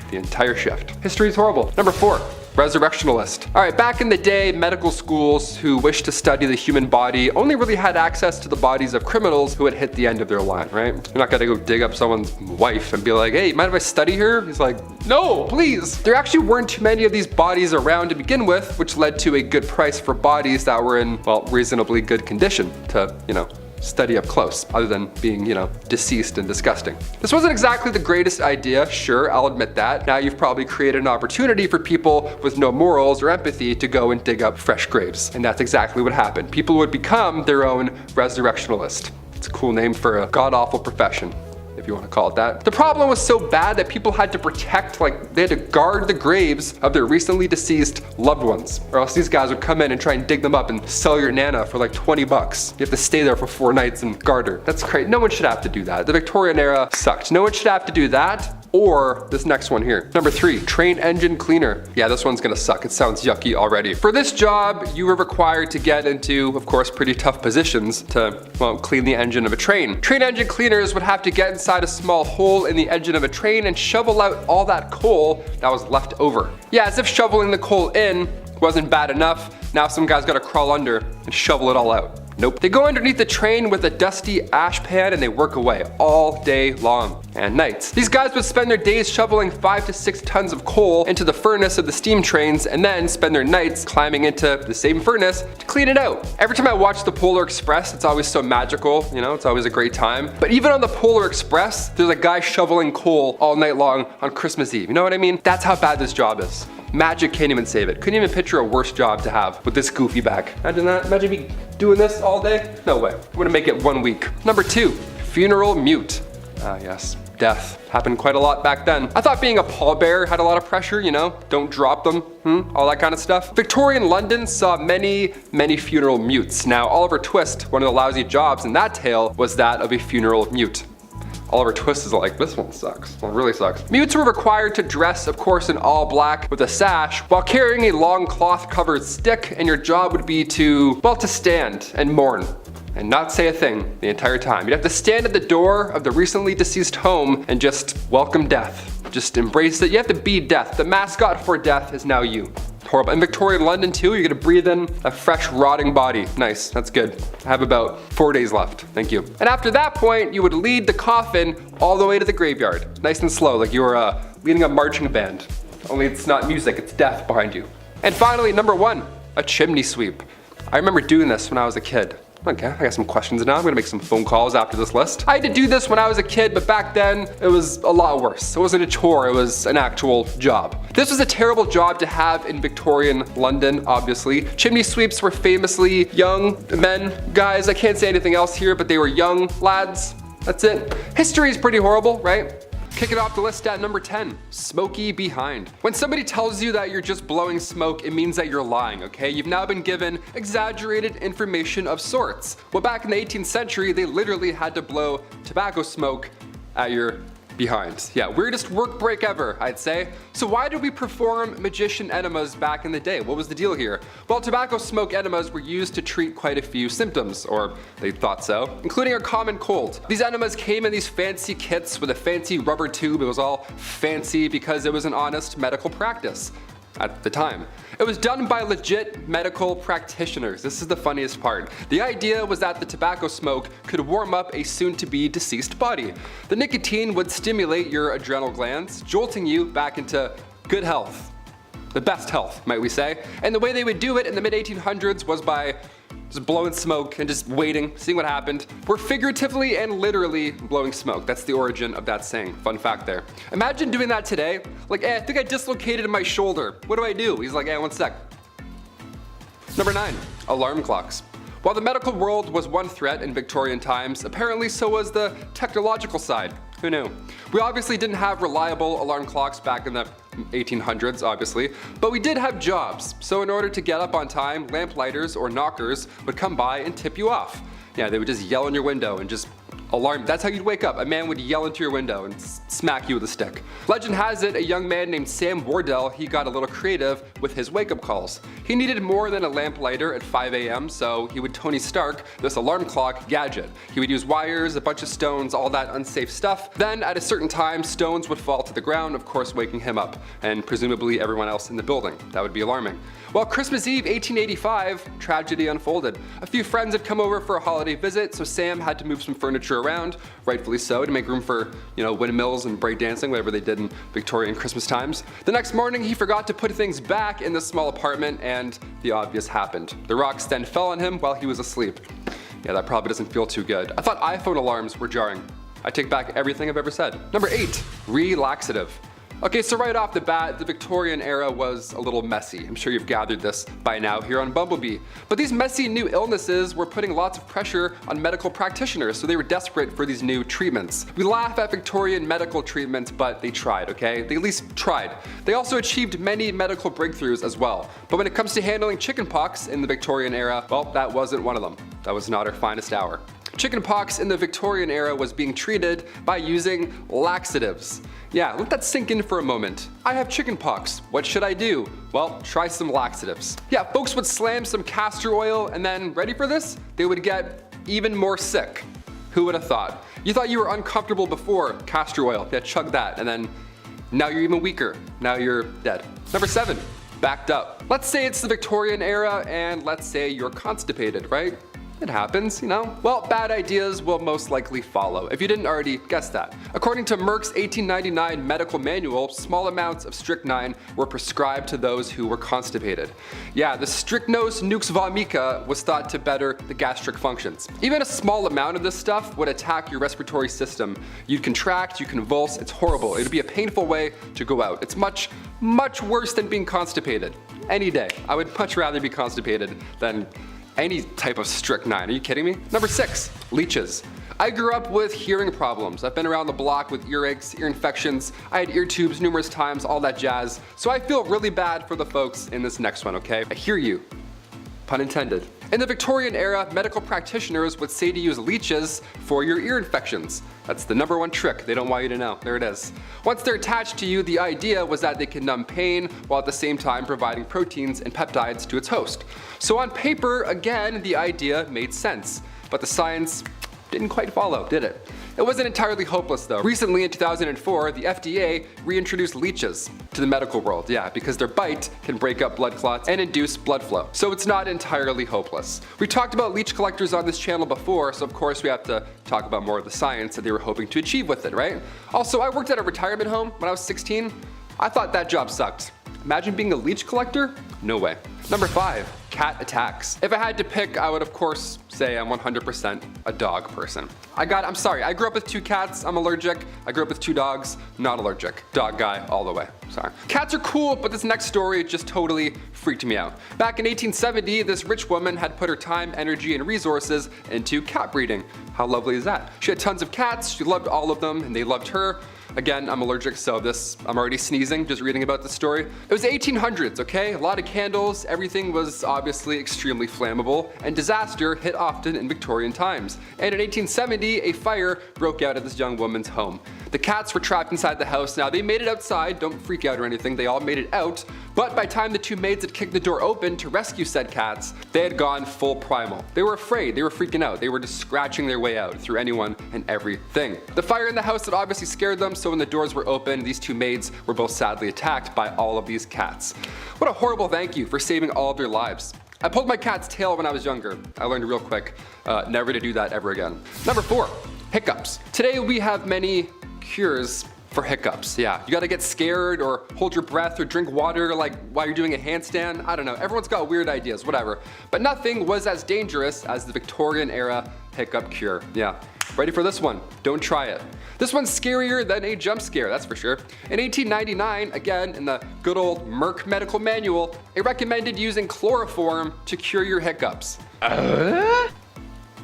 the entire shift. History is horrible. Number 4, resurrectionalist. All right, back in the day, medical schools who wished to study the human body only really had access to the bodies of criminals who had hit the end of their line, right? You're not gonna go dig up someone's wife and be like, hey, mind if I study her? He's like, no, please. There actually weren't too many of these bodies around to begin with, which led to a good price for bodies that were in, well, reasonably good condition to, you know, study up close, other than being, you know, deceased and disgusting. This wasn't exactly the greatest idea, sure, I'll admit that. Now you've probably created an opportunity for people with no morals or empathy to go and dig up fresh graves. And that's exactly what happened. People would become their own resurrectionalist. It's a cool name for a god-awful profession, if you want to call it that. The problem was so bad that people had to protect, like they had to guard the graves of their recently deceased loved ones, or else these guys would come in and try and dig them up and sell your nana for like 20 bucks. You have to stay there for 4 nights and guard her. That's crazy. No one should have to do that. The Victorian era sucked. No one should have to do that. or this next one here. Number 3, train engine cleaner. Yeah, this one's gonna suck. It sounds yucky already. For this job, you were required to get into, of course, pretty tough positions to, well, clean the engine of a train. Train engine cleaners would have to get inside a small hole in the engine of a train and shovel out all that coal that was left over. Yeah, as if shoveling the coal in wasn't bad enough, now some guy's gotta crawl under and shovel it all out. Nope. They go underneath the train with a dusty ash pan and they work away all day long and nights. These guys would spend their days shoveling 5 to 6 tons of coal into the furnace of the steam trains and then spend their nights climbing into the same furnace to clean it out. Every time I watch the Polar Express, it's always so magical, you know, it's always a great time. But even on the Polar Express, there's a guy shoveling coal all night long on Christmas Eve. You know what I mean? That's how bad this job is. Magic can't even save it. Couldn't even picture a worse job to have with this goofy back. Imagine that. Imagine me doing this all day. No way. Wouldn't make it 1 week. Number 2, funeral mute. Ah, yes. Death. Happened quite a lot back then. I thought being a pallbearer had a lot of pressure, you know? Don't drop them, all that kind of stuff. Victorian London saw many funeral mutes. Now, Oliver Twist, one of the lousy jobs in that tale, was that of a funeral mute. Oliver Twist is like, this one sucks. Well, it really sucks. Mutes were required to dress, of course, in all black with a sash while carrying a long cloth covered stick, and your job would be to, well, to stand and mourn and not say a thing the entire time. You'd have to stand at the door of the recently deceased home and just welcome death. Just embrace it. You have to be death. The mascot for death is now you. Horrible. In Victorian London too, you're gonna breathe in a fresh rotting body. Nice, that's good. I have about 4 days left, thank you. And after that point, you would lead the coffin all the way to the graveyard. Nice and slow, like you were leading a marching band. Only it's not music, it's death behind you. And finally, number 1, a chimney sweep. I remember doing this when I was a kid. Okay, I got some questions now. I'm gonna make some phone calls after this list. I had to do this when I was a kid, but back then it was a lot worse. It wasn't a chore, it was an actual job. This was a terrible job to have in Victorian London, obviously. Chimney sweeps were famously young men, guys. I can't say anything else here, but they were young lads. That's it. History is pretty horrible, right? Kicking off the list at number 10, smoky behind. When somebody tells you that you're just blowing smoke, it means that you're lying, okay? You've now been given exaggerated information of sorts. Well, back in the 18th century, they literally had to blow tobacco smoke at your behind. Yeah, weirdest work break ever, I'd say. So why did we perform magician enemas back in the day? What was the deal here? Well, tobacco smoke enemas were used to treat quite a few symptoms, or they thought so, including a common cold. These enemas came in these fancy kits with a fancy rubber tube. It was all fancy because it was an honest medical practice at the time. It was done by legit medical practitioners. This is the funniest part. The idea was that the tobacco smoke could warm up a soon-to-be deceased body. The nicotine would stimulate your adrenal glands, jolting you back into good health. The best health, might we say. And the way they would do it in the mid-1800s was by just blowing smoke and just waiting, seeing what happened. We're figuratively and literally blowing smoke. That's the origin of that saying. Fun fact there. Imagine doing that today. Like, I think I dislocated my shoulder. What do I do? He's like, 1 sec. Number 9, alarm clocks. While the medical world was one threat in Victorian times, apparently so was the technological side. Who knew? We obviously didn't have reliable alarm clocks back in the 1800s, obviously, but we did have jobs. So in order to get up on time, lamplighters or knockers would come by and tip you off. Yeah, they would just yell in your window and just alarm. That's how you'd wake up. A man would yell into your window and smack you with a stick. Legend has it, a young man named Sam Wardell, he got a little creative with his wake-up calls. He needed more than a lamplighter at 5 a.m., so he would Tony Stark this alarm clock gadget. He would use wires, a bunch of stones, all that unsafe stuff. Then at a certain time, stones would fall to the ground, of course waking him up, and presumably everyone else in the building. That would be alarming. Well, Christmas Eve 1885, tragedy unfolded. A few friends had come over for a holiday visit, so Sam had to move some furniture around, rightfully so, to make room for, windmills and breakdancing, whatever they did in Victorian Christmas times. The next morning, he forgot to put things back in the small apartment, and the obvious happened. The rocks then fell on him while he was asleep. Yeah, that probably doesn't feel too good. I thought iPhone alarms were jarring. I take back everything I've ever said. Number 8, relaxative. Okay, so right off the bat, the Victorian era was a little messy. I'm sure you've gathered this by now here on BumbleBee. But these messy new illnesses were putting lots of pressure on medical practitioners, so they were desperate for these new treatments. We laugh at Victorian medical treatments, but they tried, okay? They at least tried. They also achieved many medical breakthroughs as well. But when it comes to handling chickenpox in the Victorian era, well, that wasn't one of them. That was not our finest hour. Chickenpox in the Victorian era was being treated by using laxatives. Yeah, let that sink in for a moment. I have chickenpox. What should I do? Well, try some laxatives. Yeah, folks would slam some castor oil and then, ready for this? They would get even more sick. Who would have thought? You thought you were uncomfortable before castor oil. Yeah, chug that, and then now you're even weaker. Now you're dead. Number 7, backed up. Let's say it's the Victorian era and let's say you're constipated, right? It happens, you know? Well, bad ideas will most likely follow, if you didn't already guess that. According to Merck's 1899 medical manual, small amounts of strychnine were prescribed to those who were constipated. Yeah, the strychnos nux vomica was thought to better the gastric functions. Even a small amount of this stuff would attack your respiratory system. You'd contract, you convulse, it's horrible. It'd be a painful way to go out. It's much, much worse than being constipated. Any day. I would much rather be constipated than any type of strychnine. Are you kidding me? Number 6, leeches. I grew up with hearing problems. I've been around the block with earaches, ear infections. I had ear tubes numerous times, all that jazz. So I feel really bad for the folks in this next one, okay? I hear you. Pun intended. In the Victorian era, medical practitioners would say to use leeches for your ear infections. That's the number one trick they don't want you to know. There it is. Once they're attached to you, the idea was that they can numb pain while at the same time providing proteins and peptides to its host. So on paper, again, the idea made sense, but the science didn't quite follow, did it? It wasn't entirely hopeless though. Recently in 2004, the FDA reintroduced leeches to the medical world, yeah, because their bite can break up blood clots and induce blood flow. So it's not entirely hopeless. We talked about leech collectors on this channel before, so of course we have to talk about more of the science that they were hoping to achieve with it, right? Also, I worked at a retirement home when I was 16. I thought that job sucked. Imagine being a leech collector? No way. Number 5, cat attacks. If I had to pick, I would of course say I'm 100% a dog person. I grew up with 2 cats, I'm allergic. I grew up with 2 dogs, not allergic. Dog guy all the way, sorry. Cats are cool, but this next story just totally freaked me out. Back in 1870, this rich woman had put her time, energy, and resources into cat breeding. How lovely is that? She had tons of cats, she loved all of them, and they loved her. Again, I'm allergic, so I'm already sneezing just reading about this story. It was the 1800s, okay? A lot of candles, everything was obviously extremely flammable, and disaster hit often in Victorian times. And in 1870, a fire broke out at this young woman's home. The cats were trapped inside the house. Now, they made it outside, don't freak out or anything, they all made it out, but by the time the 2 maids had kicked the door open to rescue said cats, they had gone full primal. They were afraid, they were freaking out, they were just scratching their way out through anyone and everything. The fire in the house had obviously scared them, so when the doors were open, these 2 maids were both sadly attacked by all of these cats. What a horrible thank you for saving all of their lives. I pulled my cat's tail when I was younger. I learned real quick, never to do that ever again. Number 4, hiccups. Today we have many cures for hiccups. Yeah, you gotta get scared or hold your breath or drink water like while you're doing a handstand. I don't know, everyone's got weird ideas, whatever. But nothing was as dangerous as the Victorian era hiccup cure. Yeah, ready for this one? Don't try it. This one's scarier than a jump scare, that's for sure. In 1899, again in the good old Merck medical manual, it recommended using chloroform to cure your hiccups.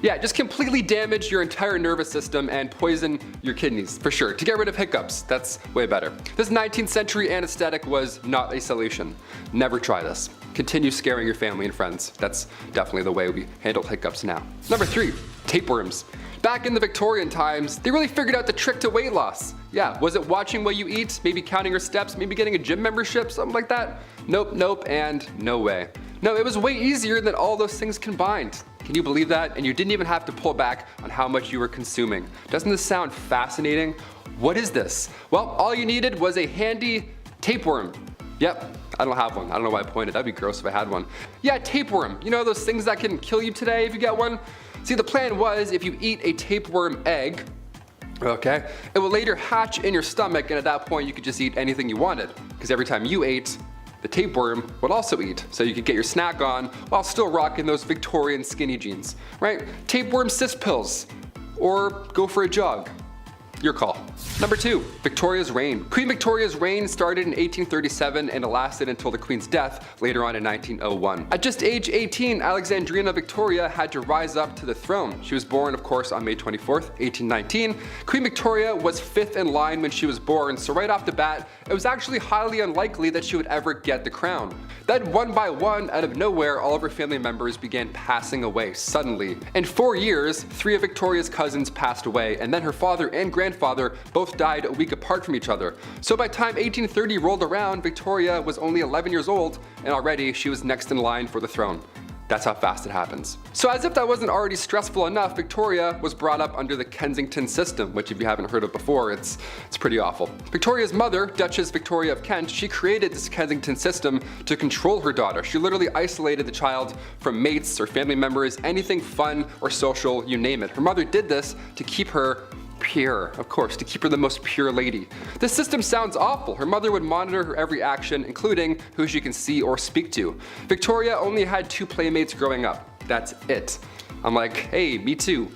Yeah, just completely damage your entire nervous system and poison your kidneys, for sure. To get rid of hiccups, that's way better. This 19th century anesthetic was not a solution. Never try this. Continue scaring your family and friends. That's definitely the way we handle hiccups now. Number 3, tapeworms. Back in the Victorian times, they really figured out the trick to weight loss. Yeah, was it watching what you eat, maybe counting your steps, maybe getting a gym membership, something like that? Nope, and no way. No, it was way easier than all those things combined. Can you believe that? And you didn't even have to pull back on how much you were consuming. Doesn't this sound fascinating? What is this? Well, all you needed was a handy tapeworm. Yep, I don't have one. I don't know why I pointed. That'd be gross if I had one. Yeah, tapeworm. You know those things that can kill you today if you get one? See, the plan was if you eat a tapeworm egg, okay, it will later hatch in your stomach, and at that point you could just eat anything you wanted. Because every time you ate, the tapeworm would also eat, so you could get your snack on while still rocking those Victorian skinny jeans, right? Tapeworm cyst pills, or go for a jog. Your call. Number 2, Victoria's reign. Queen Victoria's reign started in 1837 and it lasted until the Queen's death later on in 1901. At just age 18, Alexandrina Victoria had to rise up to the throne. She was born, of course, on May 24th, 1819. Queen Victoria was 5th in line when she was born, so right off the bat, it was actually highly unlikely that she would ever get the crown. Then one by one, out of nowhere, all of her family members began passing away suddenly. In 4 years, 3 of Victoria's cousins passed away, and then her father and grandfather both died a week apart from each other. So by the time 1830 rolled around, Victoria was only 11 years old, and already she was next in line for the throne. That's how fast it happens. So as if that wasn't already stressful enough, Victoria was brought up under the Kensington system, which if you haven't heard of before, it's pretty awful. Victoria's mother, Duchess Victoria of Kent, she created this Kensington system to control her daughter. She literally isolated the child from mates or family members, anything fun or social, you name it. Her mother did this to keep her pure, of course, to keep her the most pure lady. This system sounds awful. Her mother would monitor her every action, including who she can see or speak to. Victoria only had 2 playmates growing up. That's it. I'm like, hey, me too.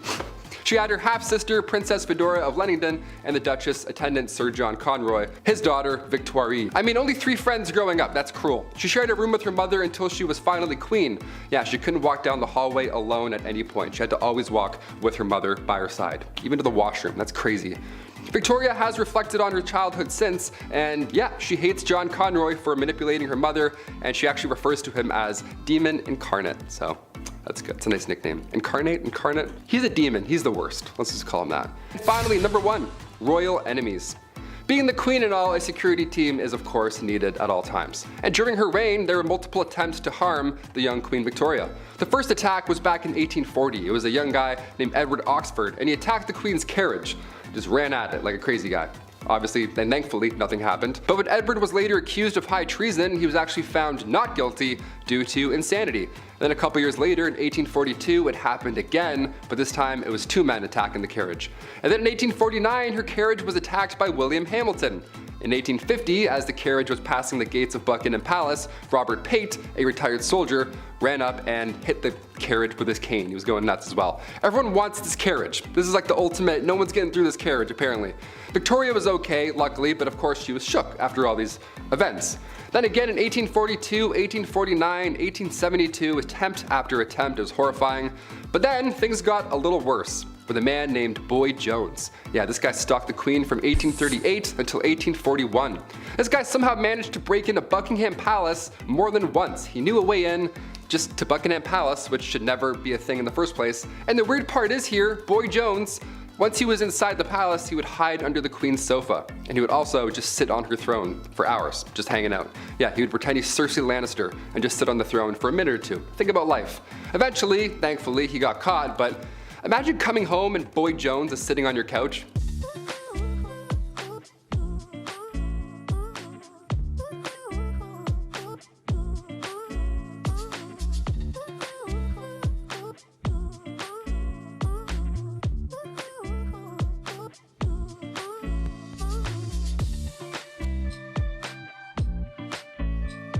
She had her half-sister, Princess Fedora of Leamington, and the Duchess attendant Sir John Conroy, his daughter, Victoire. I mean, only 3 friends growing up, that's cruel. She shared a room with her mother until she was finally queen. Yeah, she couldn't walk down the hallway alone at any point. She had to always walk with her mother by her side, even to the washroom. That's crazy. Victoria has reflected on her childhood since, and yeah, she hates John Conroy for manipulating her mother, and she actually refers to him as Demon Incarnate, so that's good. It's a nice nickname. Incarnate? He's a demon. He's the worst. Let's just call him that. And finally, number 1, royal enemies. Being the queen and all, a security team is of course needed at all times. And during her reign, there were multiple attempts to harm the young Queen Victoria. The first attack was back in 1840. It was a young guy named Edward Oxford, and he attacked the Queen's carriage. Just ran at it like a crazy guy. Obviously, and thankfully, nothing happened. But when Edward was later accused of high treason, he was actually found not guilty due to insanity. Then a couple years later, in 1842, it happened again, but this time it was 2 men attacking the carriage. And then in 1849, her carriage was attacked by William Hamilton. In 1850, as the carriage was passing the gates of Buckingham Palace, Robert Pate, a retired soldier, ran up and hit the carriage with his cane. He was going nuts as well. Everyone wants this carriage. This is like the ultimate, no one's getting through this carriage apparently. Victoria was okay, luckily, but of course she was shook after all these events. Then again in 1842, 1849, 1872, attempt after attempt, it was horrifying. But then things got a little worse with a man named Boy Jones. Yeah, this guy stalked the Queen from 1838 until 1841. This guy somehow managed to break into Buckingham Palace more than once. He knew a way in just to Buckingham Palace, which should never be a thing in the first place. And the weird part is here, Boy Jones, once he was inside the palace, he would hide under the Queen's sofa. And he would also just sit on her throne for hours, just hanging out. Yeah, he would pretend he's Cersei Lannister and just sit on the throne for a minute or 2. Think about life. Eventually, thankfully, he got caught, but imagine coming home and Boy Jones is sitting on your couch.